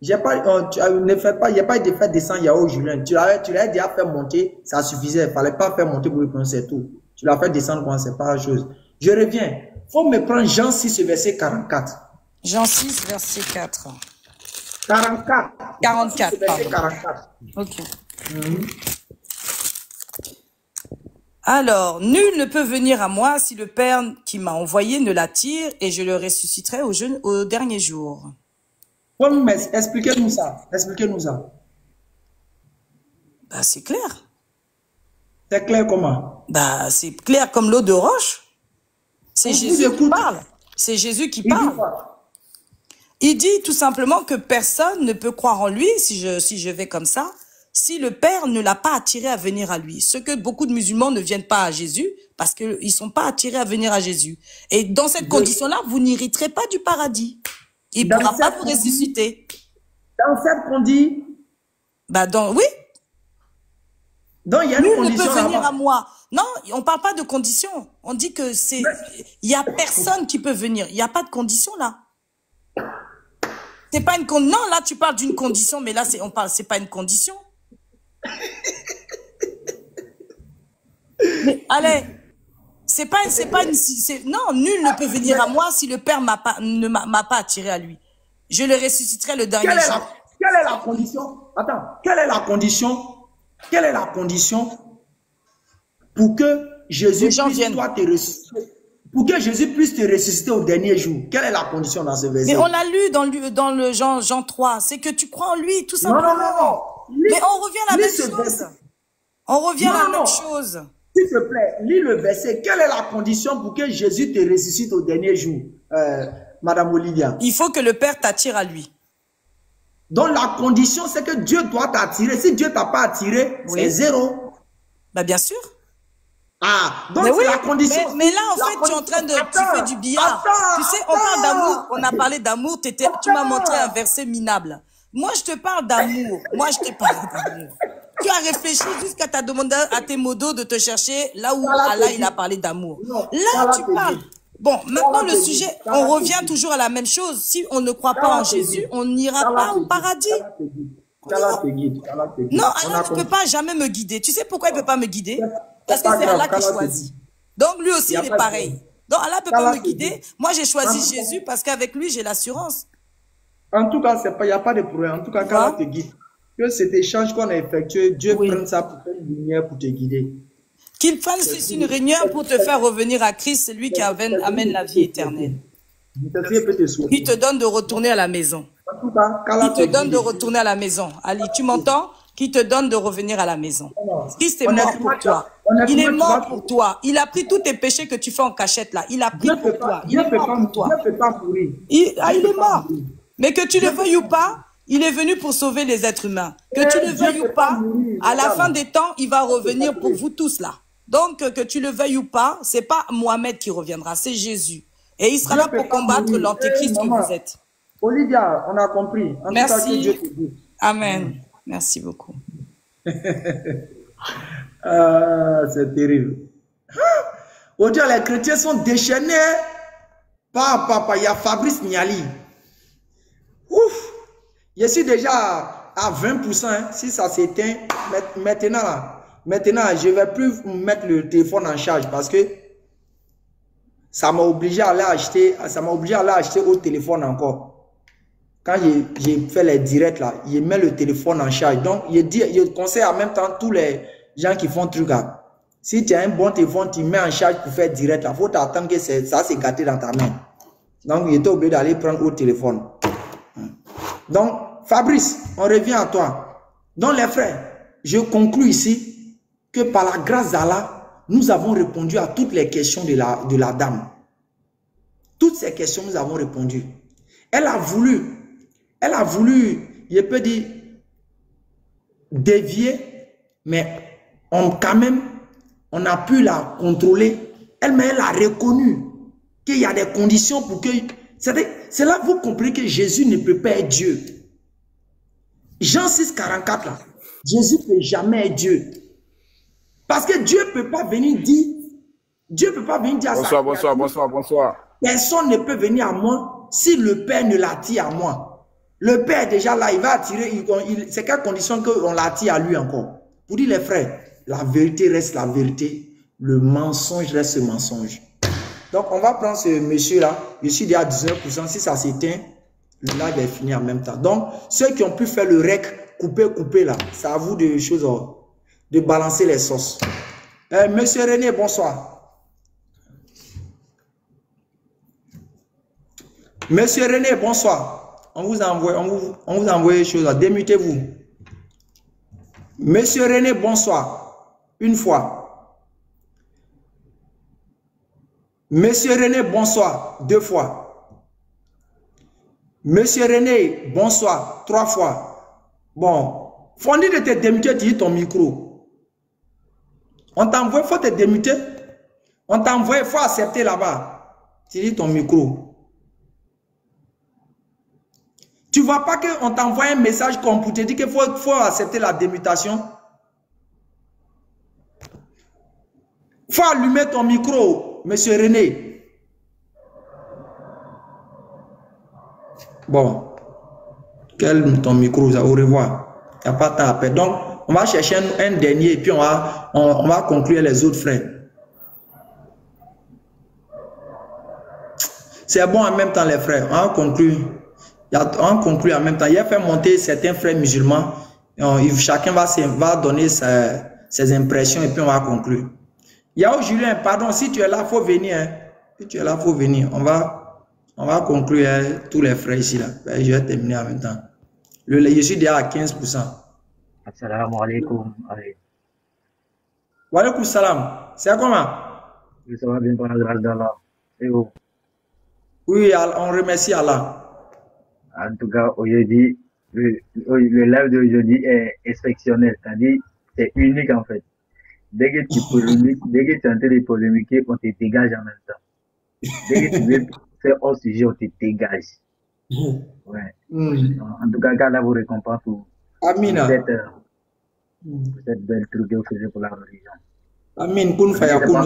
Ne fais pas, il n'y a pas de fait descendre Yao Julien. Tu l'as déjà fait monter, ça suffisait. Il ne fallait pas faire monter pour le prendre, c'est tout. Tu l'as fait descendre quand c'est pas la chose. Je reviens. Il faut me prendre Jean 6, verset 44. Jean 6, verset 4. 44. 44, verset 44. Ok. Alors, nul ne peut venir à moi si le Père qui m'a envoyé ne l'attire et je le ressusciterai au dernier jour. Expliquez-nous ça. Expliquez-nous ça. Bah, c'est clair. C'est clair comment? Bah, c'est clair comme l'eau de roche. C'est Jésus qui parle. C'est Jésus qui parle. Il dit tout simplement que personne ne peut croire en lui, si je vais comme ça, si le Père ne l'a pas attiré à venir à lui. Ce que beaucoup de musulmans ne viennent pas à Jésus, parce qu'ils ne sont pas attirés à venir à Jésus. Et dans cette condition-là, vous n'hériterez pas du paradis. Il ne pourra pas vous ressusciter. Dans cette qu'on dit? Oui. Donc, il y a une condition. Ne peut venir à moi. Non, on ne parle pas de condition. On dit que c'est... Il n'y a personne qui peut venir. Il n'y a pas de condition là. C'est pas une condition. Non, là, tu parles d'une condition, mais là, c'est pas une condition. Mais, allez, non, nul ne peut venir à moi si le Père ne m'a pas attiré à lui. Je le ressusciterai le dernier jour. Quelle est la condition? Attends, quelle est la condition? Quelle est la condition pour que Jésus puisse toi te ressusciter? Pour que Jésus puisse te ressusciter au dernier jour. Quelle est la condition dans ce verset? Mais on l'a lu dans le Jean 3. C'est que tu crois en lui, tout simplement. Non. Mais on revient à la même chose. On revient à la même chose. S'il te plaît, lis le verset. Quelle est la condition pour que Jésus te ressuscite au dernier jour, Madame Olivia? Il faut que le Père t'attire à lui. Donc la condition, c'est que Dieu doit t'attirer. Si Dieu t'a pas attiré, c'est zéro. Bah bien sûr. Ah, donc Mais oui, c'est la condition. mais là, en fait, tu es en train de... tu fais du billard. Tu sais, on parle d'amour. On a parlé d'amour. Tu m'as montré un verset minable. Moi, je te parle d'amour. Moi, je te parle d'amour. Tu as réfléchi jusqu'à t'as demandé à tes modos de te chercher là où Allah, il a parlé d'amour. Là, tu parles. Bon, maintenant, le sujet, on revient toujours à la même chose. Si on ne croit pas en Jésus, on n'ira pas au paradis. Non, Allah ne peut pas jamais me guider. Tu sais pourquoi il ne peut pas me guider? Parce que c'est Allah qui choisit. Donc, lui aussi, il est pareil. Donc, Allah ne peut pas me guider. Moi, j'ai choisi Jésus parce qu'avec lui, j'ai l'assurance. En tout cas, il n'y a pas de problème. En tout cas, qu'Allah te guide. Que cet échange qu'on a effectué, Dieu prenne ça pour faire une lumière pour te guider. Qu'il fasse une réunion pour te faire revenir à Christ, c'est lui qui amène la vie éternelle. Il te donne de retourner à la maison. Il te donne de retourner à la maison. Ali, tu m'entends? Qui te donne de revenir à la maison. Christ est mort pour toi. Il est mort pour toi. Il a pris tous tes péchés que tu fais en cachette là. Il a pris pour toi. Il est mort pour toi. Il est mort. Mais que tu le veuilles ou pas, il est venu pour sauver les êtres humains. Que tu le veuilles ou pas, à la fin des temps, il va revenir pour vous tous là. Donc, que tu le veuilles ou pas, c'est pas Mohamed qui reviendra, c'est Jésus. Et il sera là pour combattre l'antéchrist que vous êtes. Olivia, on a compris. Merci. Amen. Merci beaucoup. C'est terrible. Aujourd'hui, les chrétiens sont déchaînés. Papa, il y a Fabrice Niali. Ouf! Je suis déjà à 20%. Hein, si ça s'éteint, maintenant, je ne vais plus mettre le téléphone en charge parce que ça m'a obligé à aller acheter au téléphone encore. Quand j'ai fait les directs là, il met le téléphone en charge. Donc, je conseille en même temps tous les gens qui font truc là. Si tu as un bon téléphone, tu mets en charge pour faire direct là. Il faut t'attendre que ça s'est gâté dans ta main. Donc, il était obligé d'aller prendre au téléphone. Donc, Fabrice, on revient à toi. Donc, les frères, je conclus ici que par la grâce d'Allah, nous avons répondu à toutes les questions de la dame. Toutes ces questions, nous avons répondu. Elle a voulu, je peux dire, dévier, mais quand même, on a pu la contrôler. Elle a reconnu qu'il y a des conditions pour que... C'est là que vous comprenez que Jésus ne peut pas être Dieu. Jean 6, 44, là, Jésus ne peut jamais être Dieu. Parce que Dieu ne peut pas venir dire... Dieu ne peut pas venir dire à ça. Bonsoir. Personne ne peut venir à moi si le Père ne l'attire à moi. Le Père est déjà là, il va attirer... C'est quelle condition qu'on l'attire à lui encore? Pour dire les frères, la vérité reste la vérité, le mensonge reste ce mensonge. Donc, on va prendre ce monsieur-là. Je suis déjà à 19%. Si ça s'éteint, le live est fini en même temps. Donc, ceux qui ont pu faire le rec, couper là, c'est à vous de balancer les sauces. Monsieur René, bonsoir. Monsieur René, bonsoir. On vous a envoyé des choses là. Démutez-vous. Monsieur René, bonsoir. Une fois. Monsieur René, bonsoir. 2 fois. Monsieur René, bonsoir. 3 fois. Bon. Fondi de te démuter, tu dis ton micro. On t'envoie, il faut te démuter. On t'envoie, il faut accepter là-bas. Tu dis ton micro. Tu vois pas qu'on t'envoie un message comme pour te dire qu'il faut accepter la démutation. Il faut allumer ton micro, monsieur René. Bon. Calme ton micro, au revoir. Il n'y a pas de temps à perdre. Donc, on va chercher un dernier et puis on va conclure les autres frères. C'est bon en même temps les frères. On va conclure. On conclut en même temps. Il a fait monter certains frères musulmans. Chacun va donner ses impressions et puis on va conclure. Yao Julien, pardon, si tu es là, il faut venir. Hein. Si tu es là, il faut venir. On va conclure tous les frères ici. Là. Je vais terminer en même temps. Je suis déjà à 15%. Assalamu alaikum. Wa alaikum salam. C'est comment? Ça va bien par la grâce d'Allah. Et vous? Oui, on remercie Allah. En tout cas, aujourd'hui, le live d'aujourd'hui est exceptionnel. C'est-à-dire, c'est unique en fait. dès que tu polémiques, dès que tu es en train de polémiquer, on te dégage en même temps. Dès que tu veux faire hors sujet, on te dégage. Ouais. En tout cas, qu'Allah vous récompense pour cette belle truc que vous faites pour la religion. Amin. Kun fayakun.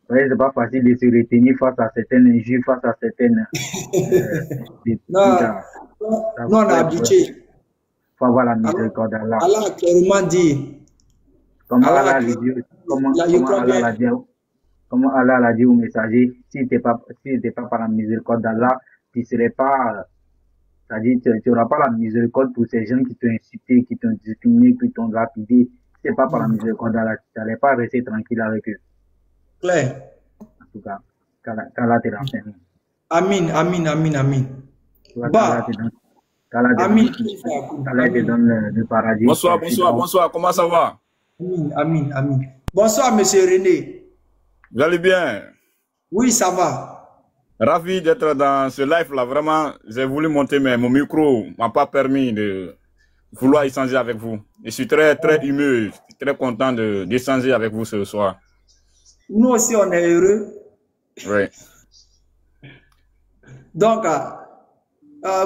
Ouais, c'est pas facile de se retenir face à certaines injures, face à certaines. Non, on a habitué. Il faut avoir la miséricorde d'Allah. Allah a clairement dit. Comment Allah l'a dit au messager, si n'était pas par la miséricorde d'Allah, tu serais pas. C'est-à-dire, tu n'auras pas la miséricorde pour ces gens qui t'ont insulté, qui t'ont discriminé, qui t'ont lapidé. Si ce n'est pas par la miséricorde d'Allah, tu n'allais pas rester tranquille avec eux. Clair. En tout cas, qu'Allah te renseigne. Amin, amin, amin, amin. Qu'Allah te donne le paradis. Bonsoir, comment ça va? Amin, amin, amin. Bonsoir, monsieur René. Vous allez bien? Oui, ça va. Ravi d'être dans ce live-là. Vraiment, j'ai voulu monter, mais mon micro ne m'a pas permis de vouloir échanger avec vous. Je suis très ému, très content d'échanger avec vous ce soir. Nous aussi, on est heureux. Oui. Donc,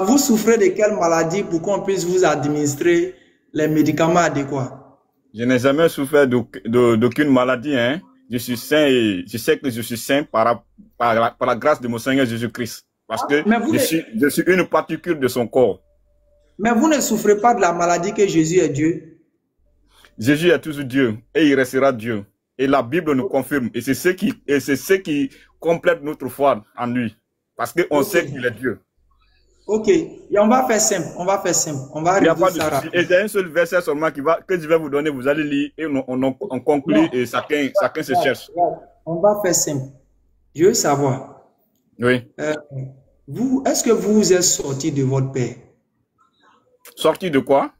vous souffrez de quelle maladie pour qu'on puisse vous administrer les médicaments adéquats? Je n'ai jamais souffert d'aucune maladie, hein. Je suis saint et je sais que je suis saint par la grâce de mon Seigneur Jésus-Christ. Parce que je suis une particule de son corps. Mais vous ne souffrez pas de la maladie que Jésus est Dieu? Jésus est toujours Dieu et il restera Dieu. Et la Bible nous confirme. Et c'est ce qui complète notre foi en lui. Parce qu'on sait qu'il est Dieu. Ok. Et on va faire simple. On va faire simple. On va résoudre ça. Et il y a un seul verset seulement que je vais vous donner. Vous allez lire et on conclut et chacun se cherche. On va faire simple. Je veux savoir. Oui. Est-ce que vous êtes sorti de votre père? Sorti de quoi?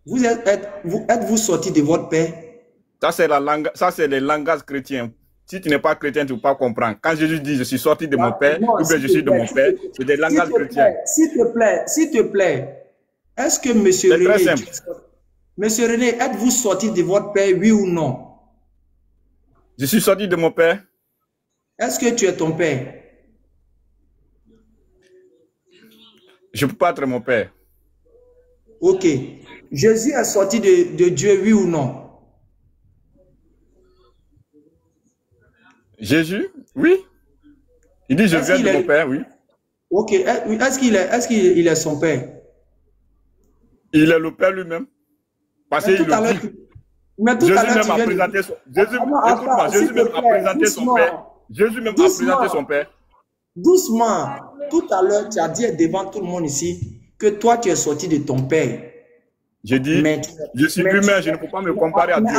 Êtes-vous sorti de votre père? Ça, c'est les langages chrétiens. Si tu n'es pas chrétien, tu ne peux pas comprendre. Quand Jésus dit je suis sorti de mon père, ou bien je suis de mon père, c'est des langages chrétiens. S'il te plaît, est-ce que monsieur René, êtes-vous sorti de votre père, oui ou non? Je suis sorti de mon père. Est-ce que tu es ton père? Je ne peux pas être mon père. Ok. Jésus est sorti de Dieu, oui ou non? Jésus, oui. Il dit je viens de mon père, oui. Ok. Est-ce qu'il est son père? Il est le père lui-même. Parce qu'il le dit. Mais tout à l'heure, Jésus même a présenté son père. Jésus même a présenté son père. Doucement. Tout à l'heure, tu as dit devant tout le monde ici que toi, tu es sorti de ton père. J'ai dit, je suis humain, je ne peux pas me comparer à Dieu.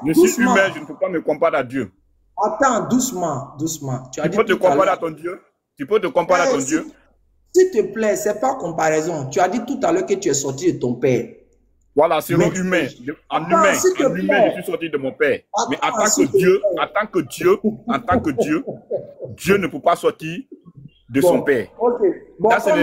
Je suis humain, je ne peux pas me comparer à Dieu. Attends, doucement. Tu peux te comparer à ton Dieu? Tu peux te comparer à ton Dieu? S'il te plaît, ce n'est pas comparaison. Tu as dit tout à l'heure que tu es sorti de ton père. Voilà, c'est humain. En humain, je suis sorti de mon père. Mais en tant que Dieu, Dieu ne peut pas sortir de son père. Okay. Bon, comme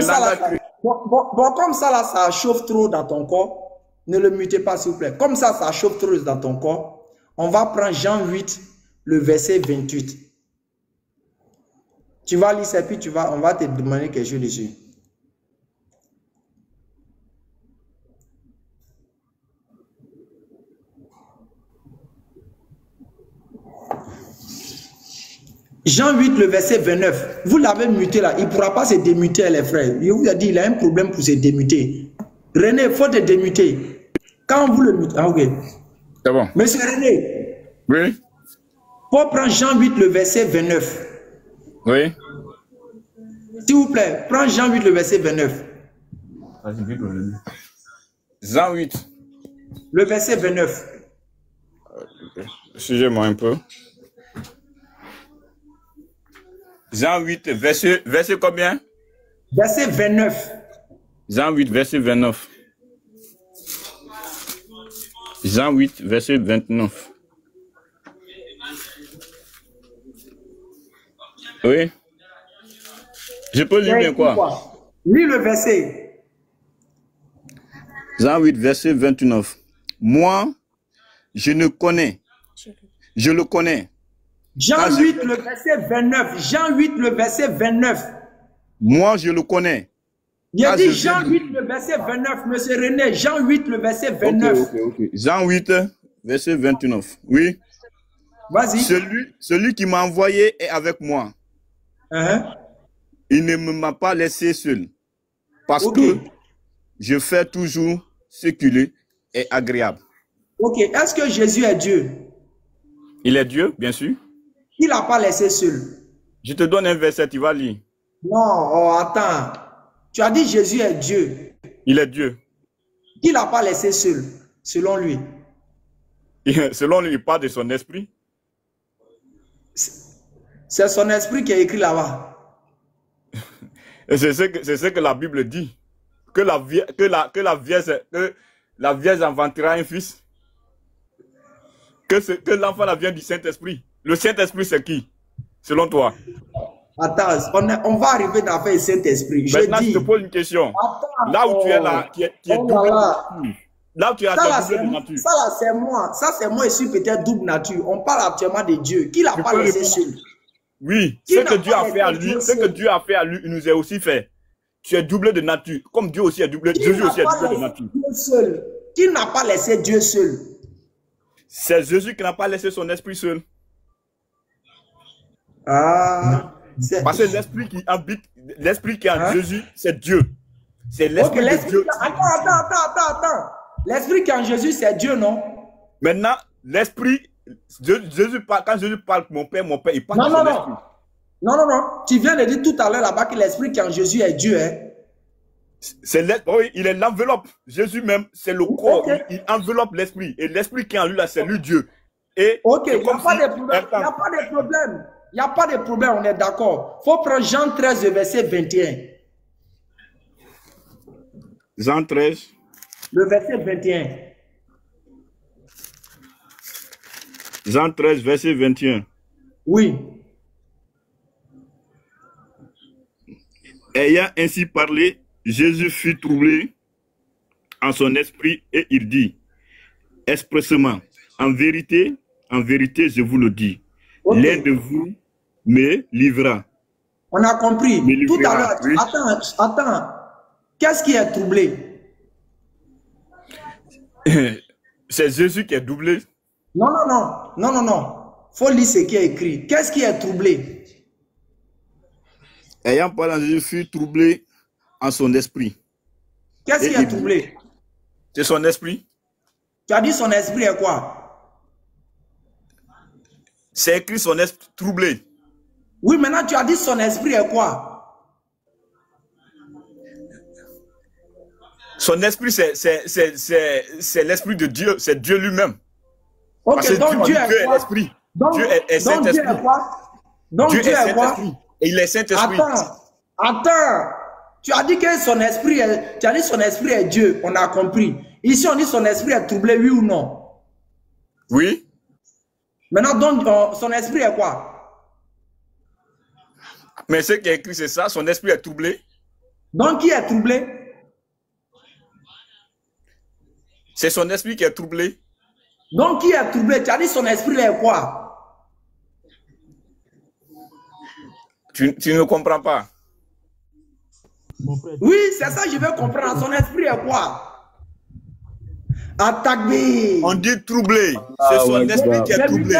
ça, là, ça chauffe trop dans ton corps. Ne le mutez pas, s'il vous plaît. Comme ça chauffe trop dans ton corps. On va prendre Jean 8, le verset 28. Tu vas lire ça, puis on va te demander quelque chose dessus. Jean 8, le verset 29. Vous l'avez muté là. Il ne pourra pas se démuter, les frères. Je vous ai dit, il a un problème pour se démuter. René, il faut te démuter. Quand vous le mutez. Ah, ok. C'est bon. Monsieur René. Oui. Pour prendre Jean 8, le verset 29. Oui. S'il vous plaît, prends Jean 8, le verset 29. Jean 8. Le verset 29. Suivez-moi un peu. Jean 8, verset combien? Verset 29. Jean 8, verset 29. Jean 8, verset 29. Oui. Je peux lire bien quoi? Lis le verset. Jean 8, verset 29. Moi, je ne connais Je le connais. Jean 8, le verset 29. Jean 8, le verset 29. Moi, je le connais. Il a dit Jean 8, le verset 29. Monsieur René, Jean 8, le verset 29. Ok. Jean 8, verset 29. Oui. Vas-y. Celui qui m'a envoyé est avec moi. Il ne m'a pas laissé seul. Parce que je fais toujours ce qui est agréable. Ok. Est-ce que Jésus est Dieu? Il est Dieu, bien sûr. Il n'a pas laissé seul. Je te donne un verset, tu vas lire. Non, attends. Tu as dit Jésus est Dieu. Il est Dieu. Il n'a pas laissé seul, selon lui. Selon lui, il parle de son esprit. C'est son esprit qui est écrit là-bas. C'est ce que la Bible dit. Que la Vierge inventera un fils. Que l'enfant vient du Saint-Esprit. Le Saint-Esprit, c'est qui? Selon toi? Attends, on va arriver dans l'affaire du Saint-Esprit. Maintenant, je te pose une question. Attends, là où tu es là, qui est double de nature. Là où tu es double de nature. Ça là, c'est moi. Ça, c'est moi, je suis peut-être double nature. On parle actuellement de Dieu. Qui l'a pas laissé seul? Oui, ce que Dieu a fait à lui, il nous a aussi fait. Tu es doublé de nature. Comme Dieu aussi est doublé, Jésus aussi est doublé de nature. Qui n'a pas laissé Dieu seul? C'est Jésus qui n'a pas laissé son esprit seul. Parce que l'esprit qui habite, l'esprit qui est en Jésus, c'est Dieu. C'est l'esprit de Dieu. Attends. L'esprit qui est en Jésus, c'est Dieu, non? Maintenant, l'esprit, Jésus parle, quand Jésus parle mon père, il parle de son esprit. Non. Tu viens de dire tout à l'heure là-bas que l'esprit qui est en Jésus est Dieu, hein? Oui, il est l'enveloppe. Jésus même, c'est le corps. Il enveloppe l'esprit. Et l'esprit qui est en lui, là, c'est lui Dieu. Et il n'y a pas de problème. Il n'y a pas de problème, on est d'accord. Il faut prendre Jean 13, verset 21. Jean 13. Le verset 21. Jean 13, verset 21. Oui. Ayant ainsi parlé, Jésus fut troublé en son esprit et il dit expressément, en vérité, je vous le dis, l'un de vous me livrera. On a compris. Tout à l'heure, oui. Attends. Qu'est-ce qui est troublé? C'est Jésus qui est doublé. Non. Faut lire ce qui est écrit. Qu'est-ce qui est troublé? Ayant parlé, Jésus fut troublé en son esprit. Qu'est-ce qui est troublé? C'est son esprit. Tu as dit son esprit est quoi? C'est écrit son esprit troublé. Oui, maintenant tu as dit son esprit est quoi? Son esprit, c'est l'esprit de Dieu, c'est Dieu lui-même. Ok, parce que donc Dieu est quoi? l'esprit. Dieu est Saint-Esprit. Donc Dieu est quoi? Et il est Saint-Esprit. Attends. Tu as dit que son esprit est Dieu, on a compris. Ici, on dit son esprit est troublé, oui ou non? Oui. Maintenant, donc, son esprit est quoi? Mais ce qui est écrit, c'est ça, son esprit est troublé. Donc, qui est troublé? C'est son esprit qui est troublé. Donc, qui est troublé? Tu as dit son esprit est quoi? Tu ne comprends pas. Oui, c'est ça que je veux comprendre. Son esprit est quoi? Attaque-lui. On dit troublé. C'est son esprit qui est troublé.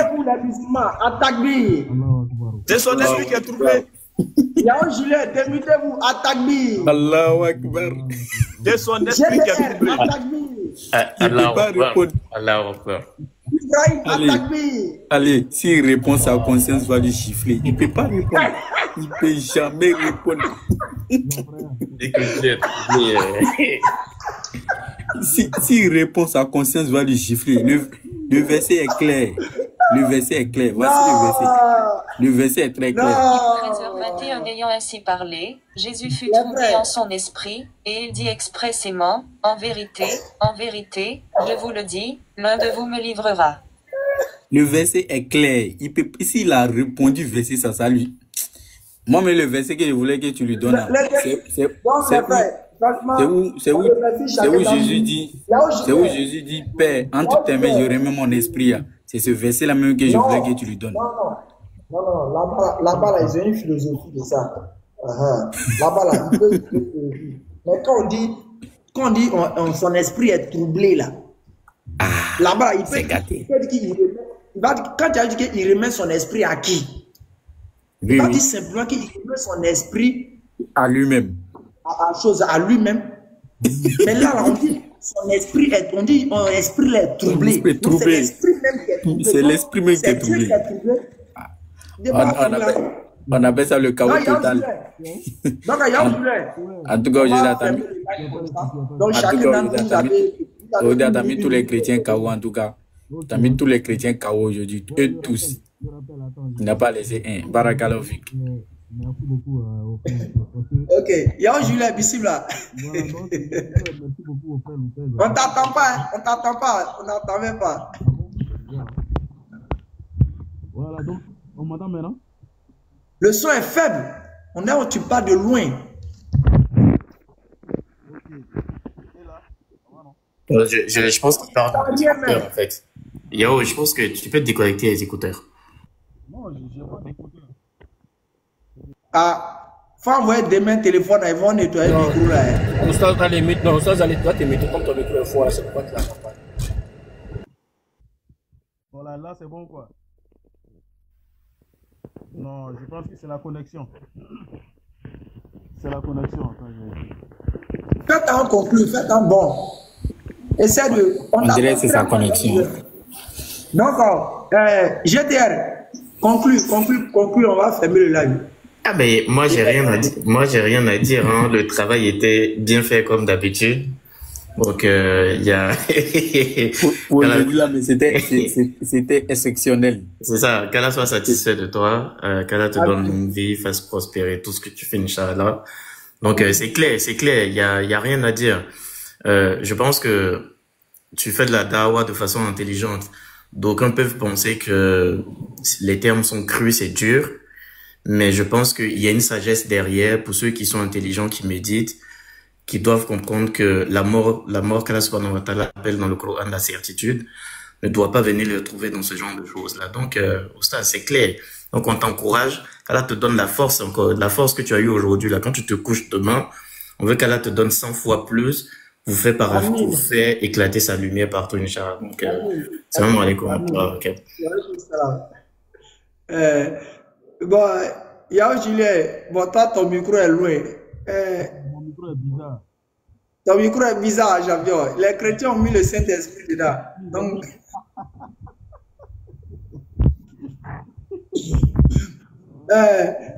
Attaque-lui. C'est son esprit qui est troublé. Il y a un gilet, démutez-vous, attaque-lui. Allahu Akbar. C'est son esprit qui est troublé. Allahu Akbar. Allez, s'il répond, sa conscience va lui chiffler. Il ne peut pas répondre. Il ne peut jamais répondre. S'il répond, sa conscience va lui chiffler. Le verset est clair. Le verset est clair. Voici le verset. Le verset est très clair. 13h21 ayant ainsi parlé, Jésus fut troublé en son esprit, et il dit expressément, en vérité, je vous le dis, l'un de vous me livrera. Le verset est clair. S'il a répondu verset, ça lui. Moi, mais le verset que je voulais que tu lui donnes, c'est où Jésus dit, Père, entre tes mains, je remets mon esprit. C'est ce verset-là même que je voulais que tu lui donnes. Non, là-bas, là, ils ont une philosophie de ça. Là-bas, là, mais quand on dit son esprit est troublé, là, là-bas, il peut dire qu'il remet, quand tu as dit qu'il remet son esprit à qui? Il va dire simplement qu'il remet son esprit à lui-même. À lui-même. Mais là, on dit son esprit est, son esprit est troublé. C'est l'esprit même qui est troublé. On appelle ça le chaos total. En tout cas, aujourd'hui, tu as mis tous les chrétiens KO en tout cas. Tu as mis tous les chrétiens KO aujourd'hui. Eux tous. Il n'a pas laissé un. Barakallahu fik. Merci beaucoup. Ok, Yao Julien, Bissim là. Merci beaucoup au frère. On t'attend pas, on n'entend même pas. Voilà, donc, on m'entend maintenant? Le son est faible. On est où tu pars de loin. Je pense qu'il parle dans les écouteurs, en fait. Yao, je pense que tu peux te déconnecter les écouteurs. Non, je n'ai pas d'écouteurs. Faut envoyer demain téléphone, ils vont nettoyer le micro là. Oustaz, dans les mythes, non, Oustaz, toi, tes mythes, comme ton micro est fort, c'est pourquoi tu l'as pas. Voilà, là, c'est bon quoi. Non, je pense que c'est la connexion. C'est la connexion. Faites un conclu, faites un bon. Essaie de. On dirait que c'est sa connexion. Donc, GTR, conclu, on va fermer le live. Ah ben, moi, j'ai rien à dire. Hein. Le travail était bien fait comme d'habitude. Donc, il y a... Aujourd'hui, là, mais c'était exceptionnel. C'est ça. Qu'Allah soit satisfait de toi. Qu'Allah te donne une vie, fasse prospérer tout ce que tu fais, Inch'Allah. Donc, c'est clair. Il y a rien à dire. Je pense que tu fais de la dawa de façon intelligente. D'aucuns peuvent penser que les termes sont crus, c'est dur. Mais je pense qu'il y a une sagesse derrière pour ceux qui sont intelligents, qui méditent, qui doivent comprendre que la mort qu'Allah subhanahu wa ta'ala appelle dans le Coran la certitude, ne doit pas venir le trouver dans ce genre de choses-là. Donc, Oustaz, c'est clair. Donc, on t'encourage, qu'Allah te donne la force encore, la force que tu as eue aujourd'hui, là. Quand tu te couches demain, on veut qu'Allah te donne 100 fois plus, vous fait éclater sa lumière partout, Inch'Allah. Donc, salam alaikum. Okay. Bon, Yao Julien, bon, toi, ton micro est loin. Mon micro est bizarre. Ton micro est bizarre, Javier. Les chrétiens ont mis le Saint-Esprit dedans. Donc.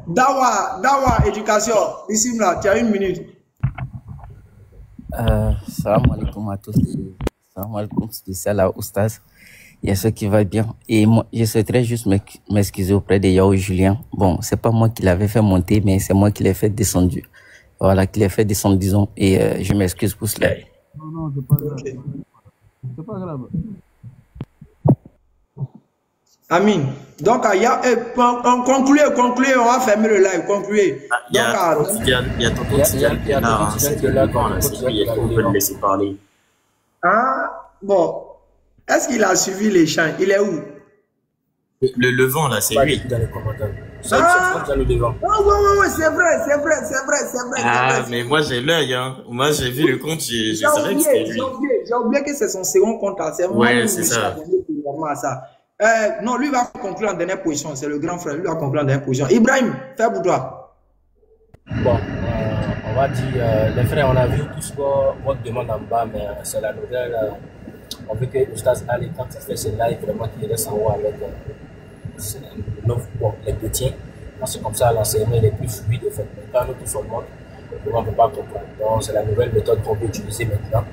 Dawa, éducation. Ici, là, tu as 1 minute. Salam alaikum à tous. Salam alaikum, spécial à Oustaz. Il y a ce qui va bien. Et moi, je souhaiterais juste m'excuser auprès de Yao Julien. Bon, c'est pas moi qui l'avais fait monter, mais c'est moi qui l'ai fait descendre. Voilà, qui l'ai fait descendre, disons. Et je m'excuse pour cela. Non, c'est pas grave. C'est pas grave. Amin. Donc, on conclut, on va fermer le live, concluez. Il y a tonton Tidiane qui est là, c'est le vent, là, c'est lui, on peut le laisser parler. Bon. Est-ce qu'il a suivi les chants? Il est où? Le vent, là, c'est lui. Dans les commentaires. Ouais, c'est vrai. Ah, mais moi, j'ai l'œil, hein. Moi, j'ai vu le compte, je savais que c'était lui. J'ai oublié que c'est son second compte, là. Ouais, c'est ça. Non, lui va conclure en dernière position. C'est le grand frère. Lui va conclure en dernière position. Ibrahim, fais pour toi. Bon, on va dire, les frères, on a vu tout ce qu'on demande en bas, mais c'est la nouvelle. On veut que Oustaz Ali, quand il fait ses lives, vraiment qu'il reste en haut avec les petits. Parce que comme ça, l'enseignement est plus fluide. En fait. Mais quand nous tous on monte, on ne peut pas comprendre. Donc, c'est la nouvelle méthode qu'on peut utiliser maintenant.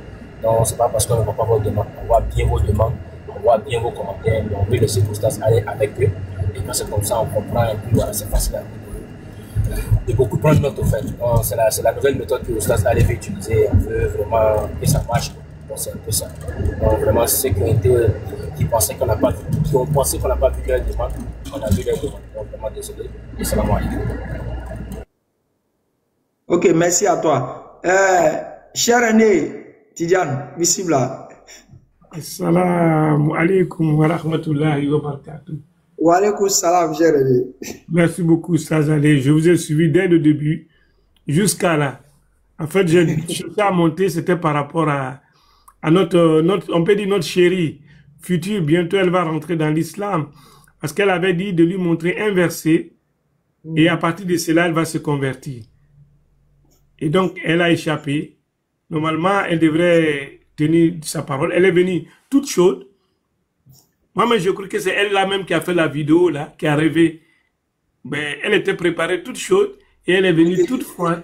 Donc, ce n'est pas parce qu'on ne voit pas vos demandes. On voit bien vos demandes, on voit bien vos commentaires, mais on veut laisser Oustaz Ali avec eux. Et quand c'est comme ça, on comprend et puis voilà, c'est facile à de beaucoup prendre note, en fait. C'est la nouvelle méthode que Oustaz Ali veut utiliser. On veut vraiment que ça marche. C'est un peu ça. Donc, vraiment, ceux qui pensaient qu'on n'a pas vu, qui ont pensé qu'on n'a pas vu leur demande, on a vu leur demande. Donc, vraiment désolé. Et salam alaikum. Ok, merci à toi. Cher aîné, Tidiane, Bissibla. Assalamu alaikum wa rahmatullahi wa barakatuh. Wa alaikum salam, Jérémy. Merci beaucoup, Sazalé. Je vous ai suivi dès le début jusqu'à là. En fait, j'ai cherché à monter, c'était par rapport à notre, on peut dire notre chérie future. Bientôt, elle va rentrer dans l'islam. Parce qu'elle avait dit de lui montrer un verset. Et à partir de cela, elle va se convertir. Et donc, elle a échappé. Normalement, elle devrait tenir sa parole. Elle est venue toute chaude. Moi, mais je crois que c'est elle là même qui a fait la vidéo, là, qui a rêvé. Ben, elle était préparée toute chaude et elle est venue toute froide.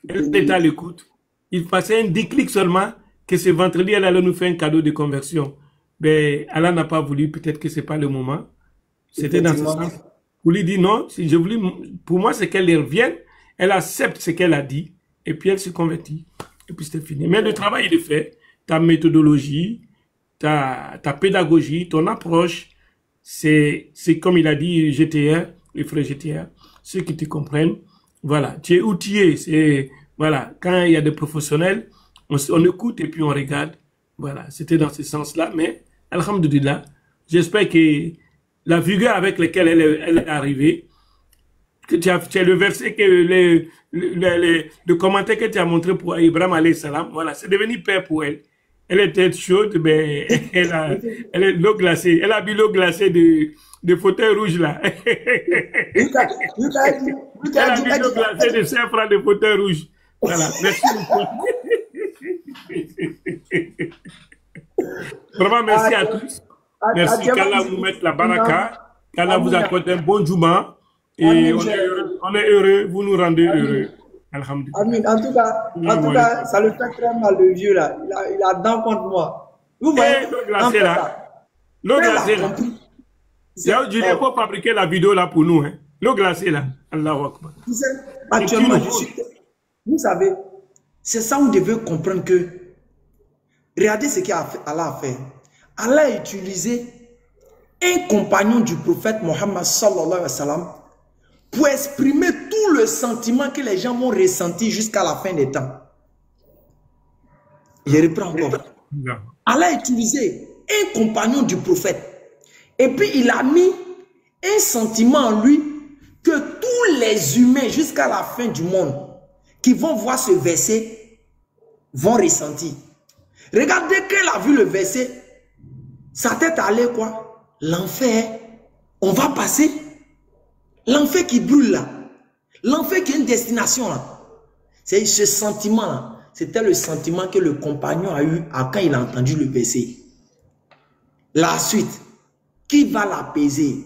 Elle était à l'écoute. Il passait un déclic seulement que ce vendredi, elle allait nous faire un cadeau de conversion. Ben, Allah n'a pas voulu, peut-être que ce n'est pas le moment. C'était dans ce sens. Vous lui dites non, si je voulais, pour moi, c'est qu'elle revienne, elle accepte ce qu'elle a dit, et puis elle se convertit. Et puis c'est fini. Mais le travail, il est fait. Ta méthodologie, ta pédagogie, ton approche, c'est comme il a dit GTR, les frères GTR, ceux qui te comprennent. Voilà, tu es outillé. C'est, voilà, quand il y a des professionnels, on écoute et puis on regarde. Voilà, c'était dans ce sens-là. Mais, alhamdoulilah, j'espère que la vigueur avec laquelle elle est arrivée, que tu as le verset, que le commentaire que tu as montré pour Ibrahim alayhi salam, voilà, c'est devenu père pour elle. Elle était chaude, mais elle est l'eau glacée. Elle a bu l'eau glacée de fauteuil rouge là. Elle a bu l'eau glacée de 5 francs de fauteuil rouge. Voilà, merci beaucoup. Vraiment, merci à tous. Merci qu'Allah vous mette la baraka, qu'Allah vous accorde un bon jouma. Et on est heureux, vous nous rendez heureux. Alhamdulillah. Amin. En tout cas, ça le fait très mal, le vieux là. Il a dent contre moi. Vous voyez, l'eau glacée là. L'eau glacée là. Il faut fabriquer la vidéo là pour nous. Hein. L'eau glacée là. Allahu Akbar. Actuellement, vous savez, c'est ça où vous devez comprendre que, regardez ce qu'Allah a fait. Allah a utilisé un compagnon du prophète Mohammed sallallahu alayhi wa sallam pour exprimer tout le sentiment que les gens vont ressentir jusqu'à la fin des temps. Je reprends encore. Allah a utilisé un compagnon du prophète et puis il a mis un sentiment en lui que tous les humains jusqu'à la fin du monde qui vont voir ce verset vont ressentir. Regardez qu'elle a vu le verset, sa tête allait quoi? L'enfer, on va passer. L'enfer qui brûle là. L'enfer qui a une destination là. C'est ce sentiment là. C'était le sentiment que le compagnon a eu quand il a entendu le verset. La suite, qui va l'apaiser?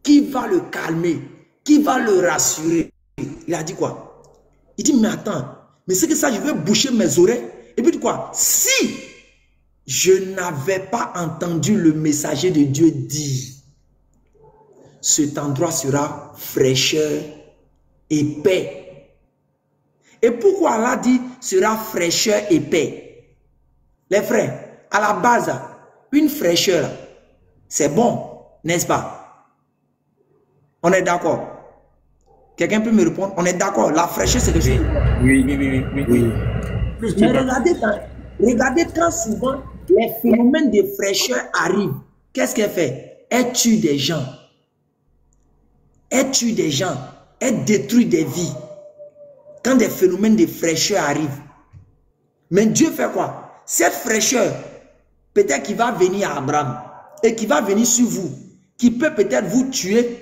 Qui va le calmer? Qui va le rassurer? Il a dit quoi? Il dit, mais attends, mais c'est que ça, je vais boucher mes oreilles. Et puis quoi? Si je n'avais pas entendu le messager de Dieu dire, cet endroit sera fraîcheur et paix. Et pourquoi Allah dit sera fraîcheur et paix? Les frères, à la base, une fraîcheur, c'est bon, n'est-ce pas? On est d'accord? Quelqu'un peut me répondre? On est d'accord? La fraîcheur, c'est quelque chose. Oui. Mais regardez quand souvent les phénomènes de fraîcheur arrivent. Qu'est-ce qu'elle fait? Elle tue des gens. Elle tue des gens. Elle détruit des vies. Quand des phénomènes de fraîcheur arrivent. Mais Dieu fait quoi? Cette fraîcheur, peut-être qu'il va venir à Abraham et qui va venir sur vous, qui peut peut-être vous tuer.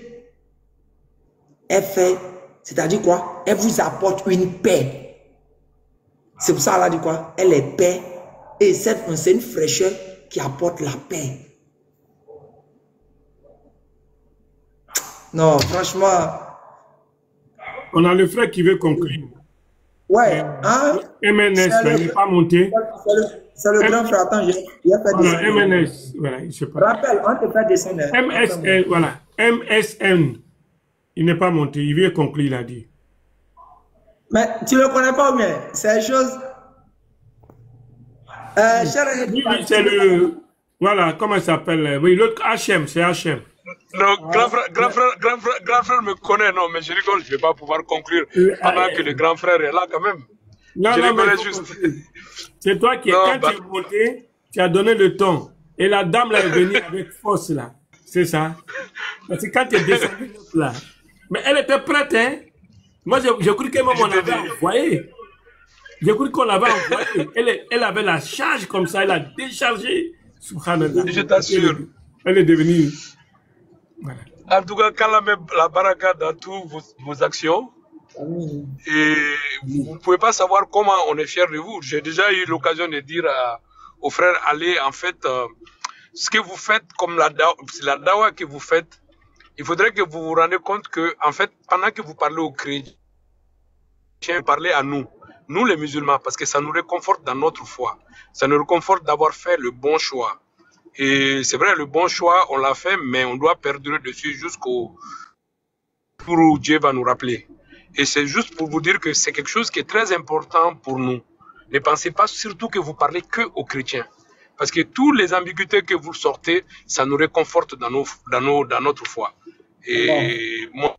Elle fait, c'est-à-dire quoi? Elle vous apporte une paix. C'est pour ça qu'elle a dit quoi? Elle est paix. Et c'est une fraîcheur qui apporte la paix. Non, franchement. On a le frère qui veut conclure. Ouais, hein? MNS, il n'est pas monté. C'est le grand frère. Attends, j'ai fait descendre. MNS, voilà, il ne sait pas. Rappelle, on te fait descendre. MSN, voilà. MSN, il n'est pas monté. Il veut conclure, il a dit. Mais tu ne le connais pas bien. C'est une chose. C'est le. Voilà, comment il s'appelle? Oui, l'autre HM, c'est HM. Non, grand frère me connaît, non, mais je rigole, je ne vais pas pouvoir conclure pendant que le grand frère est là quand même. Non, je non, rigolais juste. C'est toi qui, quand tu es monté, Tu as donné le ton. Et la dame là est venue avec force là. C'est ça. Parce que quand tu es descendu là. Mais elle était prête, hein. Moi, je cru que même on l'avait envoyé. Je cru qu'on l'avait envoyé. Elle avait la charge comme ça. Elle a déchargé. Subhanallah. Je t'assure. Elle est devenue. Voilà. En tout cas, qu'Allah met la baraka dans toutes vos actions. Et vous ne pouvez pas savoir comment on est fier de vous. J'ai déjà eu l'occasion de dire aux frères, allez, en fait, ce que vous faites, comme la dawa que vous faites, il faudrait que vous vous rendiez compte que, en fait, pendant que vous parlez aux chrétiens, parlez à nous les musulmans, parce que ça nous réconforte dans notre foi. Ça nous réconforte d'avoir fait le bon choix. Et c'est vrai, le bon choix, on l'a fait, mais on doit perdurer dessus jusqu'au jour où Dieu va nous rappeler. Et c'est juste pour vous dire que c'est quelque chose qui est très important pour nous. Ne pensez pas surtout que vous parlez que aux chrétiens. Parce que toutes les ambiguïtés que vous sortez, ça nous réconforte dans notre foi. Et moi,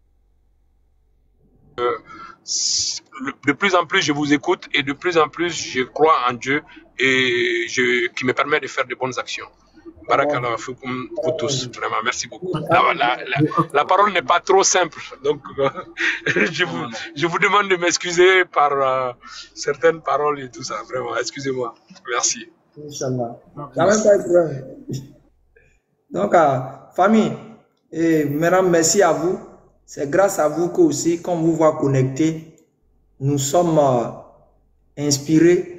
de plus en plus, je vous écoute et de plus en plus, je crois en Dieu et qui me permet de faire de bonnes actions. Barakallah, vous tous, vraiment, merci beaucoup. La parole n'est pas trop simple, donc je vous demande de m'excuser par certaines paroles et tout ça, vraiment, excusez-moi. Merci. Inch'Allah. Donc, famille, et mesdames, merci à vous. C'est grâce à vous que aussi, quand vous voit connectés, nous sommes inspirés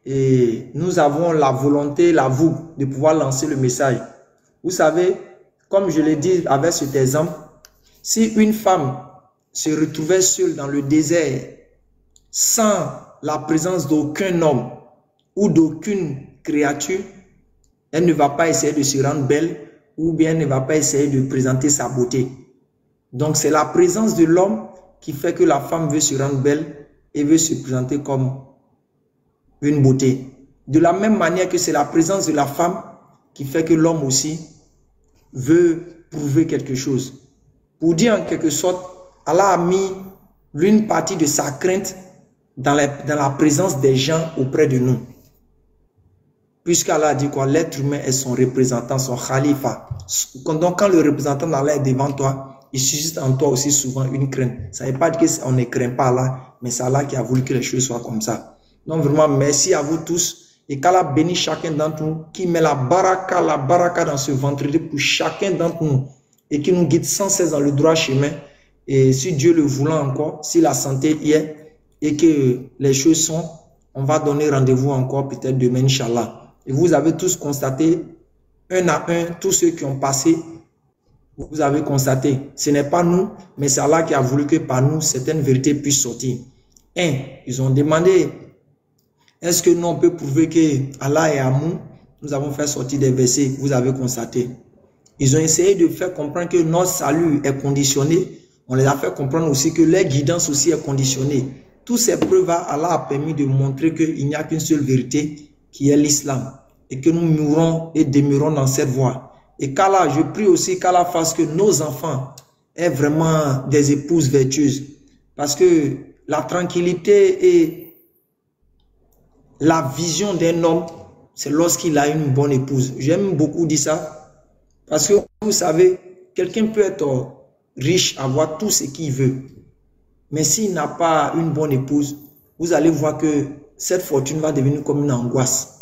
et nous avons la volonté, la voûte de pouvoir lancer le message. Vous savez, comme je l'ai dit avec cet exemple, si une femme se retrouvait seule dans le désert sans la présence d'aucun homme ou d'aucune créature, elle ne va pas essayer de se rendre belle ou bien ne va pas essayer de présenter sa beauté. Donc c'est la présence de l'homme qui fait que la femme veut se rendre belle et veut se présenter comme une beauté. De la même manière que c'est la présence de la femme qui fait que l'homme aussi veut prouver quelque chose. Pour dire en quelque sorte, Allah a mis l'une partie de sa crainte dans la présence des gens auprès de nous. Puisqu'Allah a dit quoi? L'être humain est son représentant, son khalifa. Donc quand le représentant d'Allah est devant toi, il suscite en toi aussi souvent une crainte. Ça ne veut pas dire qu'on ne craint pas Allah, mais c'est Allah qui a voulu que les choses soient comme ça. Donc vraiment, merci à vous tous. Et qu'Allah bénisse chacun d'entre nous, qui met la baraka dans ce vendredi pour chacun d'entre nous. Et qui nous guide sans cesse dans le droit chemin. Et si Dieu le voulant encore, si la santé y est, et que les choses sont, on va donner rendez-vous encore peut-être demain, Inch'Allah. Et vous avez tous constaté, un à un, tous ceux qui ont passé, vous avez constaté, ce n'est pas nous, mais c'est Allah qui a voulu que par nous, certaines vérités puissent sortir. Ils ont demandé, est-ce que nous, on peut prouver que Allah est amour? Nous avons fait sortir des versets, vous avez constaté. Ils ont essayé de faire comprendre que notre salut est conditionné. On les a fait comprendre aussi que leur guidance aussi est conditionnée. Toutes ces preuves, Allah a permis de montrer qu'il n'y a qu'une seule vérité, qui est l'islam. Et que nous mourrons et demeurons dans cette voie. Et qu'Allah, je prie aussi qu'Allah fasse que nos enfants aient vraiment des épouses vertueuses. Parce que la tranquillité et la vision d'un homme, c'est lorsqu'il a une bonne épouse. J'aime beaucoup dire ça. Parce que vous savez, quelqu'un peut être riche, avoir tout ce qu'il veut. Mais s'il n'a pas une bonne épouse, vous allez voir que cette fortune va devenir comme une angoisse.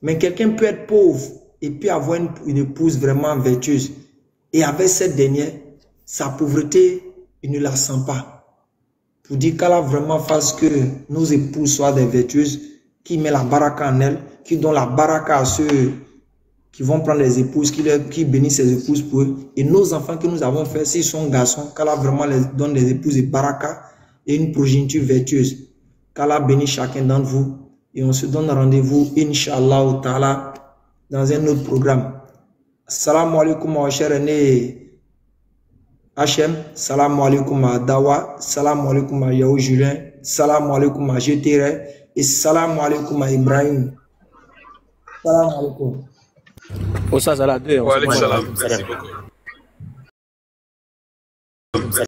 Mais quelqu'un peut être pauvre et puis avoir une épouse vraiment vertueuse. Et avec cette dernière, sa pauvreté, il ne la sent pas. Pour dire qu'Allah vraiment fasse que nos épouses soient des vertueuses, qui met la baraka en elles, qui donne la baraka à ceux qui vont prendre les épouses, qui bénissent ces épouses pour eux. Et nos enfants que nous avons fait, s'ils sont garçons, qu'Allah vraiment les donne des épouses de baraka et une progéniture vertueuse. Qu'Allah bénisse chacun d'entre vous. Et on se donne rendez-vous, Inch'Allah Ta'ala, dans un autre programme. Salam alaikum wa cher aîné Hachem, salam alaikum à Dawa, salam alaikum à Yahou Julien, salam alaikum à Jetere et salam alaikum à Ibrahim. Salam alaikum. Au salam. Wa alaikum salam. Merci beaucoup.